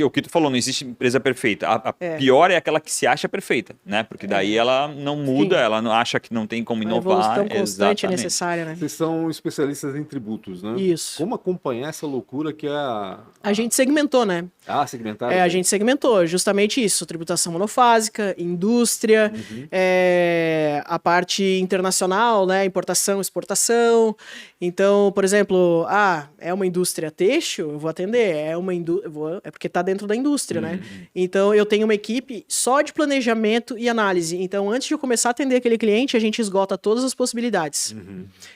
Speaker 2: O que tu falou, não existe empresa perfeita. A pior é aquela que se acha perfeita, né? Porque daí ela não muda,
Speaker 4: Sim.
Speaker 2: ela não acha que não tem como
Speaker 4: A
Speaker 2: inovar.
Speaker 4: evolução constante é
Speaker 2: Exatamente.
Speaker 4: necessária, né?
Speaker 1: Vocês são especialistas em tributos, né?
Speaker 4: Isso.
Speaker 1: Como acompanhar essa loucura que é
Speaker 4: A gente segmentou, né?
Speaker 1: segmentar?
Speaker 4: A gente segmentou justamente isso, tributação monofásica, indústria, a parte internacional, né, importação, exportação. Então, por exemplo, é uma indústria têxtil, eu vou atender, é porque está dentro da indústria, né? Então, eu tenho uma equipe só de planejamento e análise. Então, antes de eu começar a atender aquele cliente, a gente esgota todas as possibilidades.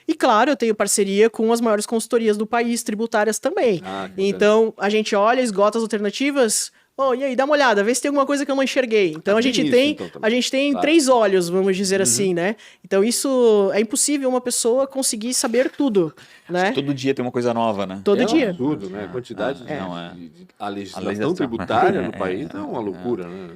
Speaker 4: E, claro, eu tenho parceria com as maiores consultorias do país, tributárias também.
Speaker 1: Que
Speaker 4: Então, a gente olha, esgota as alternativas. E aí, dá uma olhada, vê se tem alguma coisa que eu não enxerguei. Então, a
Speaker 1: tem
Speaker 4: gente
Speaker 1: isso,
Speaker 4: tem,
Speaker 1: então, também.
Speaker 4: a gente tem
Speaker 1: Claro.
Speaker 4: 3 olhos, vamos dizer assim, né? Então, isso é impossível uma pessoa conseguir saber tudo, né?
Speaker 2: Todo dia tem uma coisa nova, né?
Speaker 4: Todo
Speaker 1: é um
Speaker 4: dia.
Speaker 1: absurdo, né? A quantidade
Speaker 2: não é.
Speaker 1: a legislação
Speaker 2: legislação.
Speaker 1: tributária no país é uma loucura, né?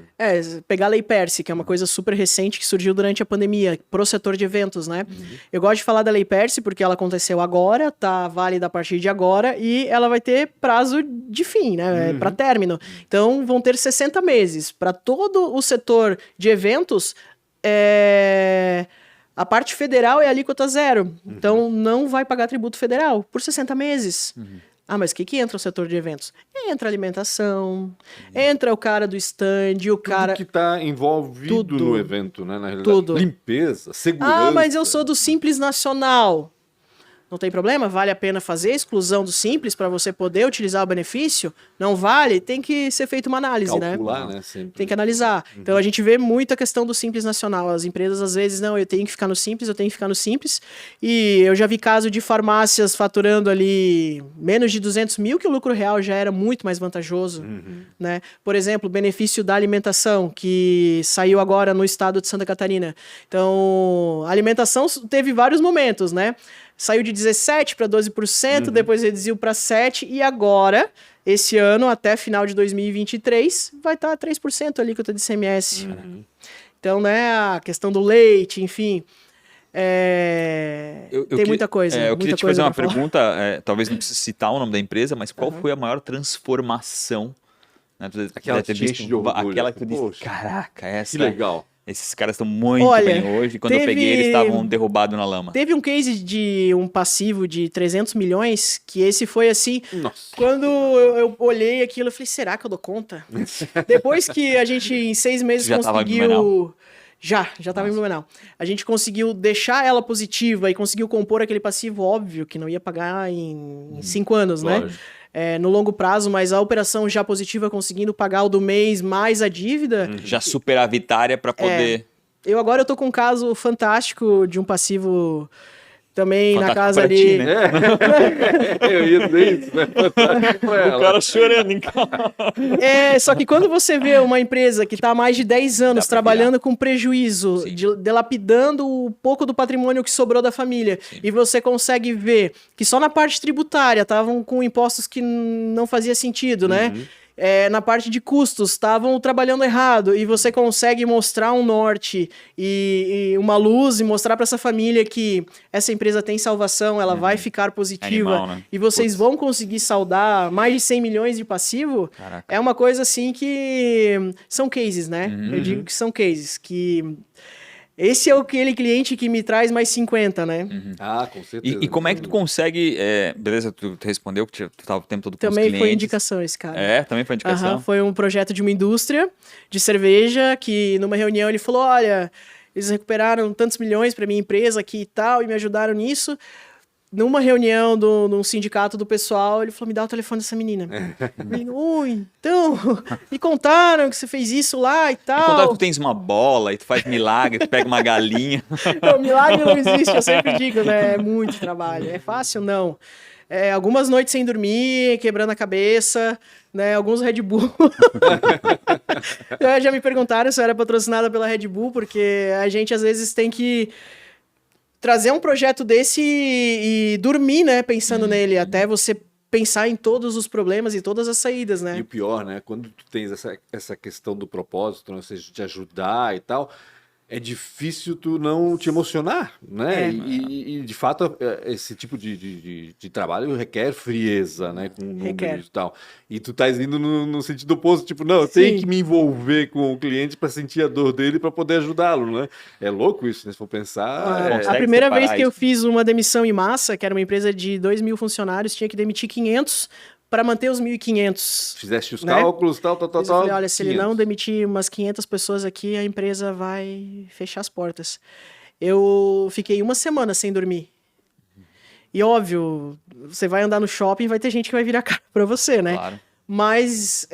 Speaker 4: Pegar a Lei Perse, que é uma coisa super recente que surgiu durante a pandemia, pro setor de eventos, né? Eu gosto de falar da Lei Perse porque ela aconteceu agora, tá válida a partir de agora e ela vai ter prazo de fim, né? Para término. Então, vão ter 60 meses. Para todo o setor de eventos, a parte federal é alíquota zero. Então, não vai pagar tributo federal por 60 meses. Mas o que entra no setor de eventos? Entra alimentação, entra o cara do stand, o cara...
Speaker 1: Tudo que está envolvido
Speaker 4: Tudo.
Speaker 1: no evento, né? Na realidade,
Speaker 4: Tudo.
Speaker 1: limpeza, segurança.
Speaker 4: Mas eu sou do Simples Nacional. Não tem problema? Vale a pena fazer a exclusão do Simples para você poder utilizar o benefício? Não vale? Tem que ser feita uma análise,
Speaker 1: calcular,
Speaker 4: né?
Speaker 1: né? Sempre.
Speaker 4: Tem que analisar. Então a gente vê muito a questão do Simples Nacional. As empresas às vezes, não, eu tenho que ficar no Simples, eu tenho que ficar no Simples. E eu já vi caso de farmácias faturando ali menos de 200 mil, que o lucro real já era muito mais vantajoso, né? Por exemplo, o benefício da alimentação, que saiu agora no estado de Santa Catarina. Então, a alimentação teve vários momentos, né? Saiu de 17% para 12%, depois reduziu para 7%, e agora, esse ano, até final de 2023, vai estar 3% a alíquota de ICMS. Então, né, a questão do leite, enfim, tem muita coisa.
Speaker 2: Eu
Speaker 4: muita
Speaker 2: queria te
Speaker 4: coisa
Speaker 2: fazer uma
Speaker 4: pra falar.
Speaker 2: pergunta, talvez não precise citar o nome da empresa, mas qual foi a maior transformação? Né? Tu
Speaker 1: Aquela
Speaker 2: deve ter
Speaker 1: que te
Speaker 2: visto
Speaker 1: enche de orgulho,
Speaker 2: aquela que tu disse,
Speaker 1: poxa,
Speaker 2: caraca, essa...
Speaker 1: Que legal.
Speaker 2: Esses caras estão muito
Speaker 4: Olha,
Speaker 2: bem hoje. Quando eu peguei, eles estavam derrubados na lama.
Speaker 4: Teve um case de um passivo de 300 milhões, que esse foi assim...
Speaker 1: Nossa.
Speaker 4: Quando eu olhei aquilo, eu falei, será que eu dou conta? Depois que a gente, em 6 meses,
Speaker 2: Já tava em
Speaker 4: conseguiu...
Speaker 2: Blumenau?
Speaker 4: Já tava em Blumenau. A gente conseguiu deixar ela positiva e conseguiu compor aquele passivo, óbvio, que não ia pagar em 5 anos, né?
Speaker 1: Lógico.
Speaker 4: No longo prazo, mas a operação já positiva, conseguindo pagar o do mês mais a dívida.
Speaker 2: Já superavitária para poder...
Speaker 4: Agora eu tô com um caso fantástico de um passivo também na
Speaker 2: Fantástico
Speaker 4: casa
Speaker 2: pra
Speaker 4: ali.
Speaker 2: ti, né?
Speaker 1: Eu ia dizer isso, né? Pra ela.
Speaker 2: chorando em casa.
Speaker 4: Só que quando você vê uma empresa que está há mais de 10 anos
Speaker 2: pra
Speaker 4: trabalhando com prejuízo,
Speaker 2: Sim.
Speaker 4: dilapidando o pouco do patrimônio que sobrou da família, e você consegue ver que só na parte tributária estavam com impostos que não fazia sentido, né? Na parte de custos, estavam trabalhando errado, e você consegue mostrar um norte e uma luz e mostrar para essa família que essa empresa tem salvação, ela vai ficar positiva,
Speaker 2: Animal, né?
Speaker 4: e vocês vão conseguir saldar mais de 100 milhões de passivo.
Speaker 2: Caraca.
Speaker 4: É uma coisa assim que são cases, né? Eu digo que são cases que Esse é aquele cliente que me traz mais 50, né?
Speaker 1: Ah, com certeza.
Speaker 2: E como é que tu consegue... beleza, tu respondeu que tu tava o tempo todo com os
Speaker 4: Também
Speaker 2: clientes.
Speaker 4: foi indicação esse cara.
Speaker 2: Também foi indicação?
Speaker 4: Aham, foi um projeto de uma indústria de cerveja que numa reunião ele falou, olha, eles recuperaram tantos milhões para minha empresa aqui e tal, e me ajudaram nisso. Numa reunião num sindicato do pessoal, ele falou, me dá o telefone dessa menina. Eu falei, oi, então, me contaram que você fez isso lá e
Speaker 2: E quando
Speaker 4: tal.
Speaker 2: tu tens uma bola e tu faz milagre, tu pega uma galinha.
Speaker 4: Não, milagre não existe, eu sempre digo, né? É muito trabalho. É fácil? Não. Algumas noites sem dormir, quebrando a cabeça, né? Alguns Red Bull. Já me perguntaram se eu era patrocinada pela Red Bull, porque a gente às vezes tem que trazer um projeto desse e dormir, né? Pensando nele, até você pensar em todos os problemas e todas as saídas, né?
Speaker 1: E o pior, né? Quando tu tens essa questão do propósito, né? Ou seja, te ajudar e tal, é difícil tu não te emocionar, né? E, de fato, esse tipo de trabalho requer frieza, né? Com números e tal. E tu estás indo no sentido oposto, tipo, não, eu tenho que me envolver com o cliente para sentir a dor dele para poder ajudá-lo, né? É louco isso, né? Se for pensar.
Speaker 4: A primeira vez que eu fiz uma demissão em massa, que era uma empresa de 2.000 funcionários, tinha que demitir 500 para manter os 1.500.
Speaker 1: Fizeste os
Speaker 4: né?
Speaker 1: cálculos, tal.
Speaker 4: Eu falei, olha, se ele
Speaker 1: 500.
Speaker 4: não demitir umas 500 pessoas aqui, a empresa vai fechar as portas. Eu fiquei uma semana sem dormir. E óbvio, você vai andar no shopping, vai ter gente que vai virar cara pra você, né?
Speaker 2: Claro.
Speaker 4: Mas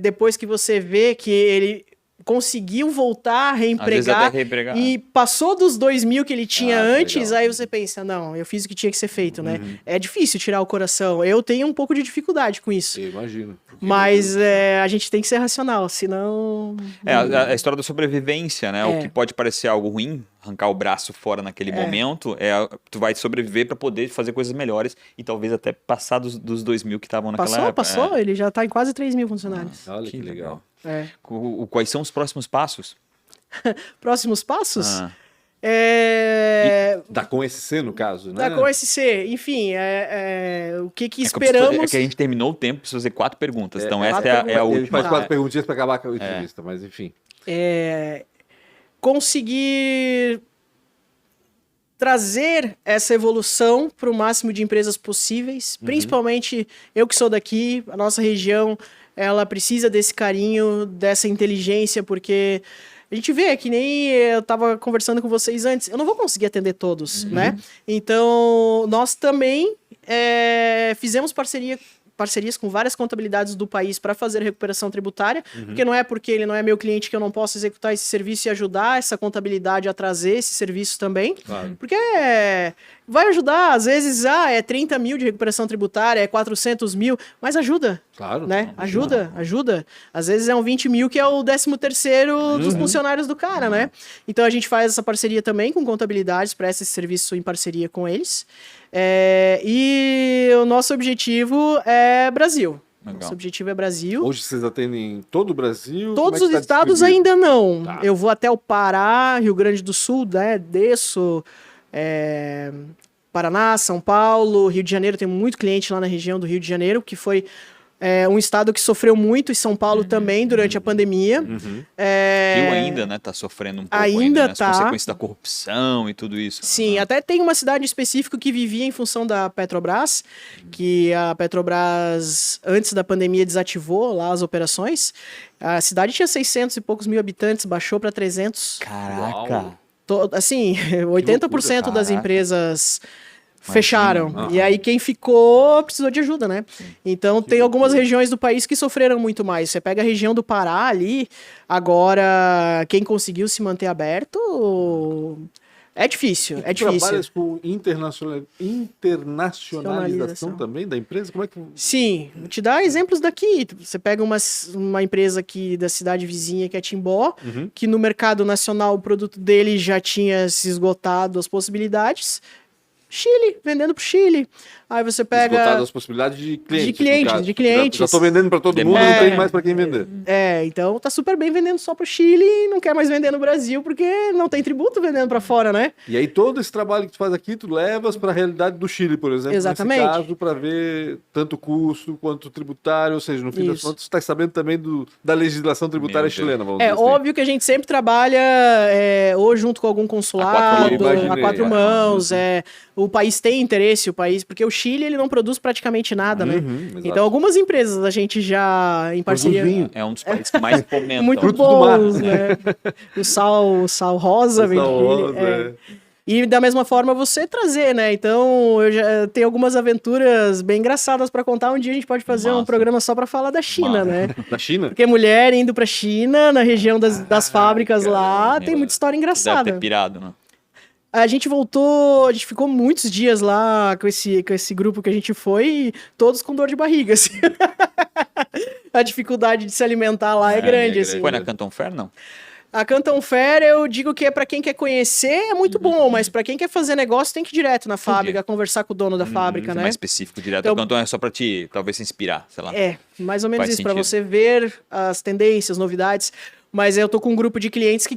Speaker 4: depois que você vê que ele conseguiu voltar a
Speaker 2: Às vezes
Speaker 4: reempregar
Speaker 2: até reempregar.
Speaker 4: e passou dos 2.000 que ele tinha antes,
Speaker 1: legal.
Speaker 4: aí você pensa, não, eu fiz o que tinha que ser feito, né? É difícil tirar o coração. Eu tenho um pouco de dificuldade com isso.
Speaker 1: Eu imagino.
Speaker 4: Mas a gente tem que ser racional, senão...
Speaker 2: A história da sobrevivência, né? O que pode parecer algo ruim, arrancar o braço fora naquele momento, tu vai sobreviver para poder fazer coisas melhores e talvez até passar dos 2.000 que estavam naquela época.
Speaker 4: Passou, ele já tá em quase 3.000 funcionários.
Speaker 1: Olha que legal.
Speaker 2: Quais são os próximos passos?
Speaker 4: Próximos passos?
Speaker 1: Da Com SC, no caso, né?
Speaker 4: Da Com SC, enfim, o que esperamos...
Speaker 2: É que a gente terminou o tempo, precisa fazer 4 perguntas, então essa
Speaker 4: quatro
Speaker 2: é a
Speaker 1: A gente
Speaker 2: última.
Speaker 1: faz 4 perguntinhas para acabar com a entrevista, mas enfim.
Speaker 4: Conseguir trazer essa evolução para o máximo de empresas possíveis, principalmente eu que sou daqui, a nossa região, ela precisa desse carinho, dessa inteligência, porque a gente vê, que nem eu estava conversando com vocês antes, eu não vou conseguir atender todos, né? Então, nós também fizemos parcerias com várias contabilidades do país para fazer recuperação tributária, porque não é porque ele não é meu cliente que eu não posso executar esse serviço e ajudar essa contabilidade a trazer esse serviço também, porque vai ajudar, às vezes, 30 mil de recuperação tributária, 400 mil, mas ajuda.
Speaker 1: Claro.
Speaker 4: Né? Ajuda. Às vezes é um 20 mil que é o 13º dos funcionários do cara, né? Então a gente faz essa parceria também com contabilidades, presta esse serviço em parceria com eles. E o nosso objetivo é Brasil.
Speaker 2: Legal.
Speaker 4: Nosso objetivo é Brasil.
Speaker 1: Hoje vocês atendem todo o Brasil?
Speaker 4: Todos
Speaker 1: Como é
Speaker 4: os
Speaker 1: que tá
Speaker 4: estados
Speaker 1: distribuído?
Speaker 4: ainda não.
Speaker 1: Tá.
Speaker 4: Eu vou até o Pará, Rio Grande do Sul, né? Desço, Paraná, São Paulo, Rio de Janeiro. Tem muito cliente lá na região do Rio de Janeiro, que foi um estado que sofreu muito, e São Paulo também, durante a pandemia.
Speaker 2: Rio ainda, né, tá sofrendo um pouco
Speaker 4: ainda
Speaker 2: né, as
Speaker 4: tá.
Speaker 2: consequências da corrupção e tudo isso.
Speaker 4: Sim, até tem uma cidade específica que vivia em função da Petrobras, que a Petrobras, antes da pandemia, desativou lá as operações. A cidade tinha 600 e poucos mil habitantes, baixou para 300.
Speaker 2: Caraca!
Speaker 4: Assim, 80% das
Speaker 2: caraca.
Speaker 4: empresas fecharam. E aí quem ficou precisou de ajuda, né? Então tem algumas regiões do país que sofreram muito mais. Você pega a região do Pará ali, agora quem conseguiu se manter aberto... É difícil, é difícil.
Speaker 1: Trabalhas com internacionalização também da empresa? Como é que...
Speaker 4: Sim, vou te dar exemplos daqui. Você pega uma empresa aqui da cidade vizinha, que é Timbó, que no mercado nacional o produto dele já tinha se esgotado as possibilidades. Chile, vendendo pro Chile. Aí você pega...
Speaker 1: Esgotadas as possibilidades de clientes.
Speaker 4: De clientes,
Speaker 1: no caso.
Speaker 4: de clientes.
Speaker 1: Já tô vendendo para todo mundo, não tem mais para quem vender.
Speaker 4: Então tá super bem vendendo só pro Chile e não quer mais vender no Brasil porque não tem tributo vendendo pra fora, né?
Speaker 1: E aí todo esse trabalho que tu faz aqui, tu levas para a realidade do Chile, por exemplo,
Speaker 4: Exatamente.
Speaker 1: nesse caso, para ver tanto custo quanto tributário, ou seja, no fim das
Speaker 4: Isso.
Speaker 1: contas, tu está sabendo também da legislação tributária
Speaker 2: Meu Deus.
Speaker 1: chilena, vamos dizer assim.
Speaker 4: Óbvio que a gente sempre trabalha ou junto com algum consulado,
Speaker 1: imaginei,
Speaker 4: a quatro mãos, o país tem interesse, porque o Chile ele não produz praticamente nada, né?
Speaker 1: Exato.
Speaker 4: Então algumas empresas a gente já em parceria...
Speaker 1: Produz vinho.
Speaker 2: É um dos países que mais fomentam.
Speaker 4: Muito
Speaker 1: Frutos do mar.
Speaker 4: bons, né? O sal rosa vem do
Speaker 1: Sal
Speaker 4: Chile,
Speaker 1: rosa,
Speaker 4: E da mesma forma você trazer, né? Então, eu já tenho algumas aventuras bem engraçadas pra contar. Um dia a gente pode fazer um
Speaker 2: Massa.
Speaker 4: programa só pra falar da China,
Speaker 2: Massa.
Speaker 4: né?
Speaker 1: Da China?
Speaker 4: Porque mulher indo pra China, na região das fábricas lá, tem muita história
Speaker 2: Deve
Speaker 4: engraçada.
Speaker 2: ter pirado, né?
Speaker 4: A gente ficou muitos dias lá com esse grupo que a gente foi, e todos com dor de barriga, assim. A dificuldade de se alimentar lá é grande, assim.
Speaker 2: Foi na Canton Fair, não?
Speaker 4: A Canton Fair, eu digo que é pra quem quer conhecer, é muito bom, mas pra quem quer fazer negócio, tem que ir direto na fábrica, conversar com o dono da fábrica,
Speaker 2: Ser
Speaker 4: né?
Speaker 2: mais específico, direto
Speaker 4: Então-
Speaker 2: ao Canton é só pra te, talvez, se inspirar, sei lá.
Speaker 4: Mais ou menos
Speaker 2: Faz
Speaker 4: isso, pra
Speaker 2: sentido.
Speaker 4: você ver as tendências, novidades. Mas eu tô com um grupo de clientes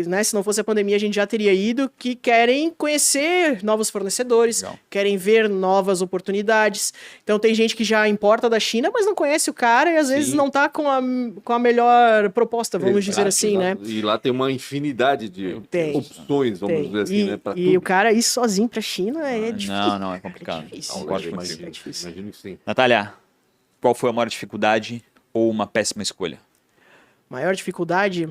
Speaker 4: né, se não fosse a pandemia, a gente já teria ido, que querem conhecer novos fornecedores,
Speaker 2: Legal.
Speaker 4: querem ver novas oportunidades. Então tem gente que já importa da China, mas não conhece o cara e às vezes não tá com a melhor proposta, vamos dizer
Speaker 1: Exato,
Speaker 4: assim, né?
Speaker 1: exato. E lá tem uma infinidade de
Speaker 4: Tem.
Speaker 1: opções, vamos
Speaker 4: Tem.
Speaker 1: dizer assim, né? Pra
Speaker 4: E
Speaker 1: tudo.
Speaker 4: o cara ir sozinho pra China é difícil.
Speaker 2: Não, é complicado.
Speaker 4: É difícil.
Speaker 2: Concordo
Speaker 1: Eu
Speaker 2: contigo.
Speaker 1: imagino,
Speaker 4: É difícil.
Speaker 1: imagino que sim.
Speaker 2: Natália, qual foi a maior dificuldade ou uma péssima escolha?
Speaker 4: Maior dificuldade?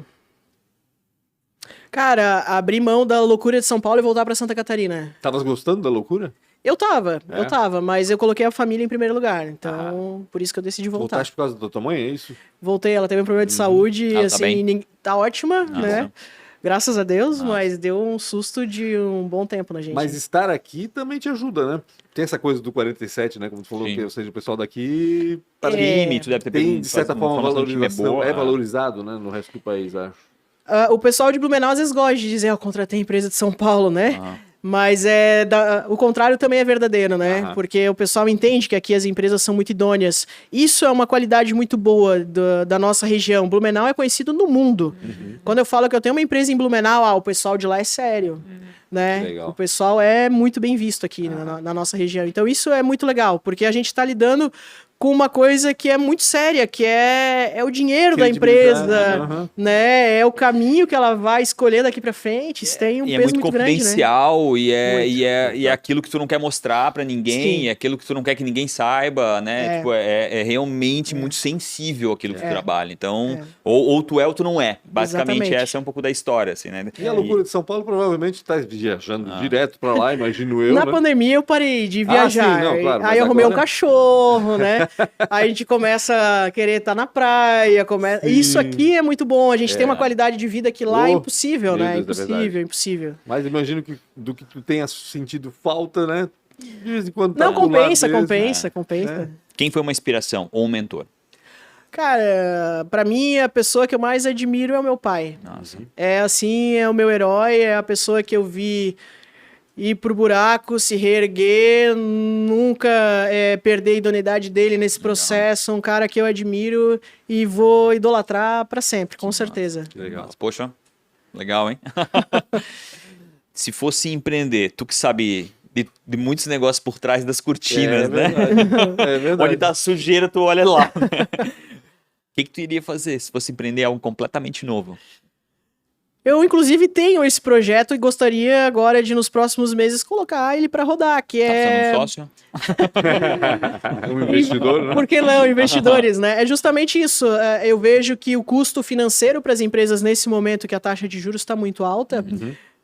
Speaker 4: Cara, abrir mão da loucura de São Paulo e voltar pra Santa Catarina.
Speaker 1: Tavas gostando da loucura?
Speaker 4: Eu tava,
Speaker 1: É?
Speaker 4: mas eu coloquei a família em primeiro lugar. Então, por isso que eu decidi voltar.
Speaker 1: Voltaste por causa da tua mãe, é isso?
Speaker 4: Voltei, ela teve um problema de saúde,
Speaker 2: Ela tá
Speaker 4: assim,
Speaker 2: bem?
Speaker 4: tá ótima, né?
Speaker 2: bom.
Speaker 4: Graças a Deus, mas deu um susto de um bom tempo na gente.
Speaker 1: Mas estar aqui também te ajuda, né? Tem essa coisa do 47, né? Como tu falou,
Speaker 2: Sim.
Speaker 1: que, ou seja, o pessoal daqui
Speaker 2: Time, tu deve ter
Speaker 1: tem, de certa forma,
Speaker 2: formação de time
Speaker 1: valorização,
Speaker 2: boa.
Speaker 1: é valorizado, né? No resto do país, acho.
Speaker 4: O pessoal de Blumenau às vezes gosta de dizer, eu contratei a empresa de São Paulo, né? Mas o contrário também é verdadeiro, né?
Speaker 1: Aham.
Speaker 4: Porque o pessoal entende que aqui as empresas são muito idôneas. Isso é uma qualidade muito boa da nossa região. Blumenau é conhecido no mundo. Quando eu falo que eu tenho uma empresa em Blumenau, o pessoal de lá é sério. Né?
Speaker 1: Legal.
Speaker 4: O pessoal é muito bem visto aqui na nossa região. Então isso é muito legal, porque a gente está lidando com uma coisa que é muito séria, que é o dinheiro da empresa,
Speaker 1: Credibilidade,
Speaker 4: né? É o caminho que ela vai escolher daqui para frente. Isso tem um
Speaker 2: E é
Speaker 4: peso
Speaker 2: muito
Speaker 4: muito grande, né?
Speaker 2: confidencial, e
Speaker 4: Muito.
Speaker 2: é aquilo que tu não quer mostrar pra ninguém,
Speaker 4: Sim.
Speaker 2: é aquilo que tu não quer que ninguém saiba, né?
Speaker 4: É.
Speaker 2: Tipo, é realmente muito sensível aquilo que tu trabalha. Então,
Speaker 4: É.
Speaker 2: ou tu é ou tu não é. Basicamente,
Speaker 4: Exatamente.
Speaker 2: essa é um pouco da história, assim, né?
Speaker 1: E a loucura de São Paulo provavelmente está viajando direto para lá, imagino eu,
Speaker 4: Na
Speaker 1: né?
Speaker 4: pandemia eu parei de viajar.
Speaker 1: sim, não, claro, mas
Speaker 4: Aí eu arrumei um
Speaker 1: agora-
Speaker 4: cachorro, né? Aí a gente começa a querer estar na praia.
Speaker 1: Sim.
Speaker 4: Isso aqui é muito bom. A gente tem uma qualidade de vida que lá é
Speaker 1: Oh,
Speaker 4: impossível,
Speaker 1: meu
Speaker 4: né?
Speaker 1: Deus, é verdade.
Speaker 4: Impossível, impossível.
Speaker 1: Mas imagino que do que tu tenha sentido falta, né? De vez em quando tá
Speaker 4: Não,
Speaker 1: do lado
Speaker 4: compensa,
Speaker 1: mesmo.
Speaker 4: compensa.
Speaker 2: Quem foi uma inspiração ou um mentor?
Speaker 4: Cara, pra mim, a pessoa que eu mais admiro é o meu pai.
Speaker 2: Nossa.
Speaker 4: É assim, é o meu herói, é a pessoa que eu vi ir pro buraco, se reerguer, nunca perder a idoneidade dele nesse processo. Um cara que eu admiro e vou idolatrar pra sempre, com certeza.
Speaker 1: Que legal.
Speaker 2: Mas, poxa, legal, hein? Se fosse empreender, tu que sabe de muitos negócios por trás das cortinas, né?
Speaker 1: É verdade.
Speaker 2: Onde tá sujeira, tu olha lá. O que tu iria fazer se fosse empreender algo completamente novo?
Speaker 4: Eu, inclusive, tenho esse projeto e gostaria agora de, nos próximos meses, colocar ele pra rodar, que
Speaker 2: Tá precisando de
Speaker 4: é...
Speaker 2: um sócio?
Speaker 1: Um investidor, né?
Speaker 4: Por que não, investidores, né? É justamente isso. Eu vejo que o custo financeiro para as empresas nesse momento que a taxa de juros está muito alta,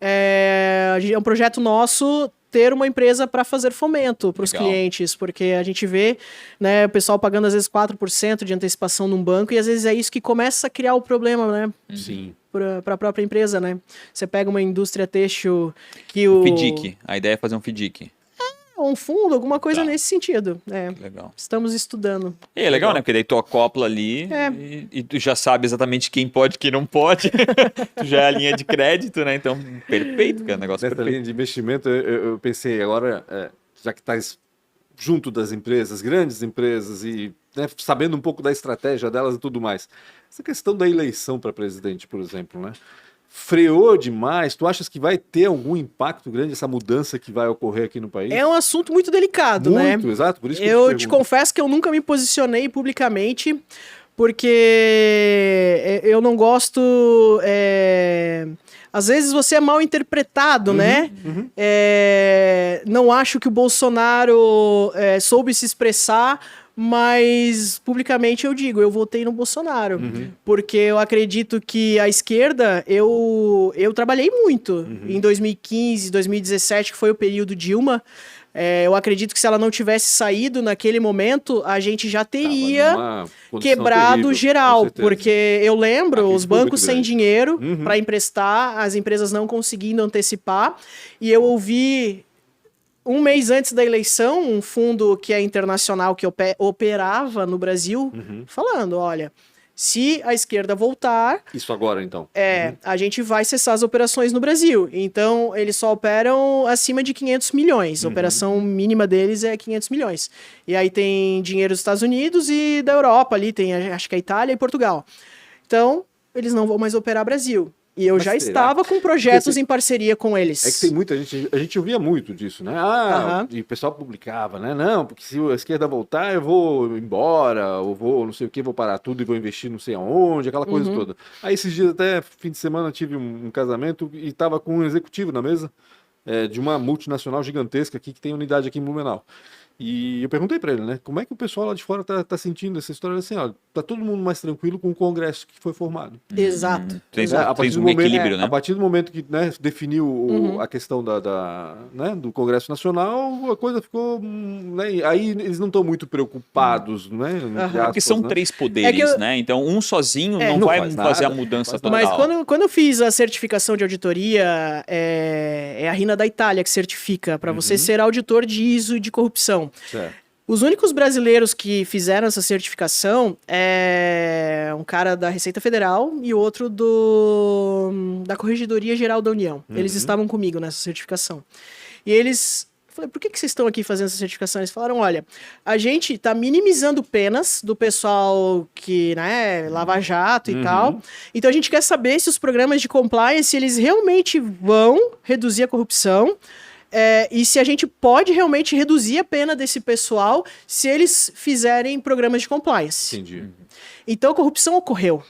Speaker 4: é um projeto nosso ter uma empresa para fazer fomento para os
Speaker 2: Legal.
Speaker 4: clientes, porque a gente vê, né, o pessoal pagando às vezes 4% de antecipação num banco e às vezes é isso que começa a criar o problema, né?
Speaker 1: Sim.
Speaker 4: Para a própria empresa, né? Você pega uma indústria têxtil que o...
Speaker 2: FDIC. A ideia é fazer um FDIC.
Speaker 4: um fundo, alguma coisa
Speaker 2: Tá.
Speaker 4: nesse sentido.
Speaker 2: Legal.
Speaker 4: Estamos estudando.
Speaker 2: É legal, né? Porque daí tu acopla ali
Speaker 4: É.
Speaker 2: e tu já sabe exatamente quem pode e quem não pode. Tu já é a linha de crédito, né? Então, perfeito, cara. Negócio
Speaker 1: Nessa
Speaker 2: perfeito.
Speaker 1: linha de investimento, eu pensei agora, já que estás junto das empresas, grandes empresas, e né, sabendo um pouco da estratégia delas e tudo mais, essa questão da eleição para presidente, por exemplo, né? Freou demais? Tu achas que vai ter algum impacto grande essa mudança que vai ocorrer aqui no país?
Speaker 4: É um assunto muito delicado, né?
Speaker 1: Muito, exato, por isso que
Speaker 4: Eu
Speaker 1: te
Speaker 4: te
Speaker 1: pergunto.
Speaker 4: confesso que eu nunca me posicionei publicamente, porque eu não gosto. Às vezes você é mal interpretado, né?
Speaker 1: Uhum.
Speaker 4: Não acho que o Bolsonaro soube se expressar, mas publicamente eu digo, eu votei no Bolsonaro. Porque eu acredito que a esquerda, eu trabalhei muito em 2015, 2017, que foi o período Dilma. Eu acredito que se ela não tivesse saído naquele momento, a gente já teria
Speaker 1: Numa condição
Speaker 4: quebrado
Speaker 1: terrível, com
Speaker 4: geral,
Speaker 1: certeza.
Speaker 4: porque eu lembro
Speaker 1: A crise
Speaker 4: os
Speaker 1: foi
Speaker 4: bancos
Speaker 1: muito
Speaker 4: sem
Speaker 1: grande.
Speaker 4: dinheiro para emprestar, as empresas não conseguindo antecipar, e eu ouvi um mês antes da eleição um fundo que é internacional que operava no Brasil falando, olha, se a esquerda voltar,
Speaker 1: Isso agora, então.
Speaker 4: a gente vai cessar as operações no Brasil. Então, eles só operam acima de 500 milhões. A operação mínima deles é 500 milhões. E aí tem dinheiro dos Estados Unidos e da Europa ali, tem acho que a Itália e Portugal. Então, eles não vão mais operar Brasil. E eu
Speaker 1: Mas
Speaker 4: já
Speaker 1: será?
Speaker 4: estava com projetos
Speaker 1: Porque
Speaker 4: em parceria com eles.
Speaker 1: É que tem muita gente, a gente ouvia muito disso, né?
Speaker 4: Aham.
Speaker 1: E o pessoal publicava, né? Não, porque se a esquerda voltar, eu vou embora, ou vou não sei o que, vou parar tudo e vou investir não sei aonde, aquela coisa toda. Aí esses dias, até fim de semana, tive um casamento e tava com um executivo na mesa de uma multinacional gigantesca aqui, que tem unidade aqui em Blumenau. E eu perguntei para ele, né? Como é que o pessoal lá de fora tá sentindo essa história assim, ó, tá todo mundo mais tranquilo com o congresso que foi formado.
Speaker 4: Exato.
Speaker 2: Tens,
Speaker 1: Né?
Speaker 2: tens um equilíbrio, né?
Speaker 1: A partir do momento que né, definiu a questão né, do Congresso Nacional, a coisa ficou. Né, aí eles não estão muito preocupados, né? entre
Speaker 2: Porque
Speaker 1: aspas,
Speaker 2: são
Speaker 1: né?
Speaker 2: três poderes,
Speaker 4: É que eu-
Speaker 2: né? Então, um sozinho não
Speaker 1: não
Speaker 2: vai
Speaker 1: faz
Speaker 2: fazer a
Speaker 1: nada,
Speaker 2: mudança
Speaker 1: não faz
Speaker 2: total.
Speaker 4: Mas quando eu fiz a certificação de auditoria, é a RINA da Itália que certifica para você ser auditor de ISO e de corrupção.
Speaker 1: Certo.
Speaker 4: Os únicos brasileiros que fizeram essa certificação é um cara da Receita Federal e outro da Corregedoria Geral da União. Eles estavam comigo nessa certificação. E eles... Eu falei, por que vocês estão aqui fazendo essa certificação? Eles falaram, olha, a gente está minimizando penas do pessoal que, né, Lava Jato e tal. Então a gente quer saber se os programas de compliance, eles realmente vão reduzir a corrupção. E se a gente pode realmente reduzir a pena desse pessoal se eles fizerem programas de compliance.
Speaker 1: Entendi.
Speaker 4: Então a corrupção ocorreu.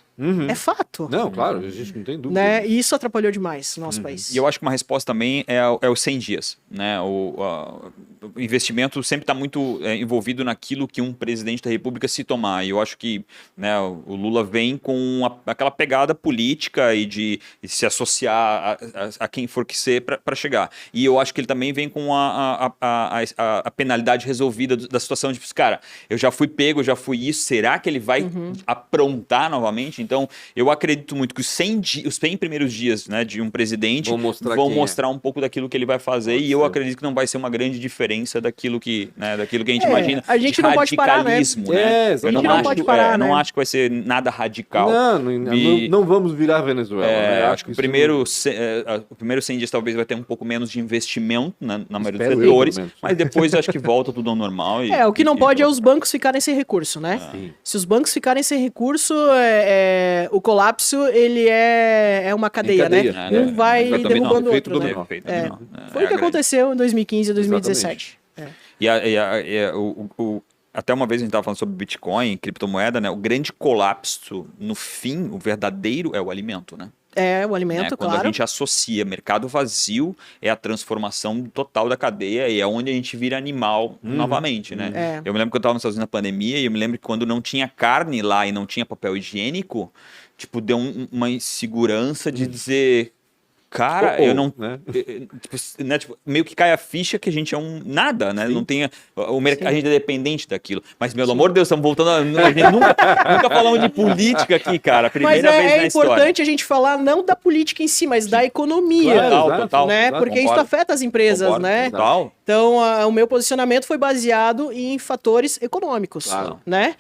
Speaker 4: É fato.
Speaker 1: Não, claro, a gente não tem dúvida.
Speaker 4: Né? E isso atrapalhou demais o nosso país.
Speaker 2: E eu acho que uma resposta também é os 100 dias, né? O investimento sempre está muito envolvido naquilo que um presidente da República se tomar. E eu acho que né, o Lula vem com aquela pegada política e de se associar a quem for que ser para chegar. E eu acho que ele também vem com a penalidade resolvida da situação de, cara, eu já fui pego, eu já fui isso, será que ele vai aprontar novamente? Então, eu acredito muito que os 100 primeiros dias né, de um presidente
Speaker 1: Vão
Speaker 2: mostrar um pouco daquilo que ele vai fazer.
Speaker 1: Pode
Speaker 2: e eu
Speaker 1: ser.
Speaker 2: acredito que não vai ser uma grande diferença daquilo que a gente imagina.
Speaker 4: A gente
Speaker 2: de
Speaker 4: não pode parar, né?
Speaker 2: radicalismo,
Speaker 1: É,
Speaker 2: Eu
Speaker 1: exatamente.
Speaker 2: não
Speaker 1: A gente não
Speaker 2: acho,
Speaker 4: pode parar,
Speaker 2: não
Speaker 4: né?
Speaker 2: acho que vai ser nada radical.
Speaker 1: Não vamos virar Venezuela. né?
Speaker 2: Acho que o
Speaker 1: isso
Speaker 2: primeiro 100 dias talvez vai ter um pouco menos de investimento na maioria dos
Speaker 1: Espero eu,
Speaker 2: setores,
Speaker 1: pelo menos.
Speaker 2: mas depois acho que volta tudo ao normal.
Speaker 4: O que não pode é os bancos ficarem sem recurso, né?
Speaker 1: Sim.
Speaker 4: Se os bancos ficarem sem recurso, o colapso, ele é uma cadeia,
Speaker 1: cadeia,
Speaker 4: né?
Speaker 1: né?
Speaker 4: Um vai
Speaker 2: Efeito
Speaker 4: derrubando o
Speaker 1: efeito
Speaker 4: outro, né?
Speaker 1: dominó.
Speaker 4: Foi o que aconteceu em 2015 e 2017.
Speaker 2: Até uma vez a gente estava falando sobre Bitcoin, criptomoeda, né? O grande colapso, no fim, o verdadeiro é o alimento, né?
Speaker 4: O alimento,
Speaker 2: Quando
Speaker 4: claro.
Speaker 2: a gente associa mercado vazio, é a transformação total da cadeia e é onde a gente vira animal novamente, né? Eu me lembro que eu estava nos Estados Unidos na pandemia e eu me lembro que quando não tinha carne lá e não tinha papel higiênico, tipo, deu uma insegurança de dizer... Cara,
Speaker 1: Ou,
Speaker 2: eu não.
Speaker 1: né?
Speaker 2: Tipo, meio que cai a ficha que a gente é um nada, né?
Speaker 1: Sim.
Speaker 2: Não tem.
Speaker 4: Sim.
Speaker 2: A gente é dependente daquilo. Mas, pelo amor de Deus, estamos voltando. A gente nunca falamos de política aqui, cara.
Speaker 4: Mas
Speaker 2: Primeira vez na
Speaker 4: é
Speaker 2: história.
Speaker 4: importante a gente falar não da política em si, mas da economia.
Speaker 1: Claro,
Speaker 2: Total,
Speaker 1: exato,
Speaker 2: total.
Speaker 4: Né?
Speaker 1: exato.
Speaker 4: Porque isso
Speaker 2: Concordo.
Speaker 4: afeta as empresas,
Speaker 2: Concordo,
Speaker 4: né?
Speaker 2: Total.
Speaker 4: Então, o meu posicionamento foi baseado em fatores econômicos,
Speaker 1: Claro.
Speaker 4: né?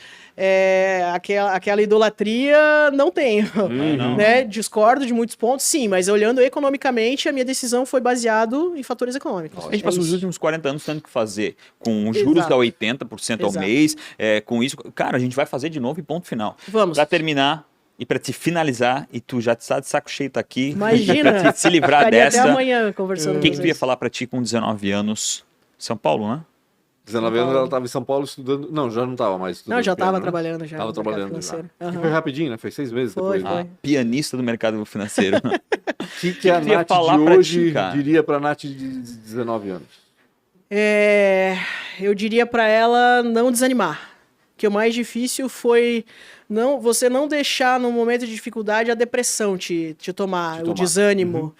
Speaker 4: Aquela idolatria não tenho,
Speaker 2: não.
Speaker 4: né? Discordo de muitos pontos, sim, mas olhando economicamente, a minha decisão foi baseado em fatores econômicos.
Speaker 2: A gente
Speaker 4: É
Speaker 2: passou os
Speaker 4: isso.
Speaker 2: últimos 40 anos tendo que fazer com os juros
Speaker 4: Exato.
Speaker 2: da 80% ao
Speaker 4: Exato.
Speaker 2: mês, com isso. Cara, a gente vai fazer de novo e ponto final.
Speaker 4: Vamos.
Speaker 2: Pra terminar e pra te finalizar, e tu já está de saco cheio, tá aqui.
Speaker 4: Imagina.
Speaker 2: Pra te se livrar
Speaker 4: Ficaria
Speaker 2: dessa.
Speaker 4: até amanhã conversando.
Speaker 2: O que
Speaker 4: com
Speaker 2: tu ia
Speaker 4: vocês.
Speaker 2: falar pra ti com 19 anos? São Paulo, né?
Speaker 1: 19 anos ela estava em São Paulo estudando. Não, já não estava mais estudando.
Speaker 4: Não, já estava
Speaker 1: piano, né?
Speaker 4: trabalhando já.
Speaker 1: Tava
Speaker 4: no mercado
Speaker 1: trabalhando já.
Speaker 4: financeiro.
Speaker 1: E
Speaker 4: Aham.
Speaker 1: foi rapidinho, né? Foi 6 meses
Speaker 4: Foi,
Speaker 1: depois.
Speaker 4: foi.
Speaker 1: Né?
Speaker 2: Pianista do mercado financeiro.
Speaker 1: O que a
Speaker 2: que tu ia
Speaker 1: Nath
Speaker 2: falar
Speaker 1: de
Speaker 2: pra
Speaker 1: hoje
Speaker 2: ti, cara?
Speaker 1: diria pra Nath de 19 anos?
Speaker 4: Eu diria pra ela não desanimar. Que o mais difícil foi você não deixar no momento de dificuldade a depressão te tomar, o desânimo.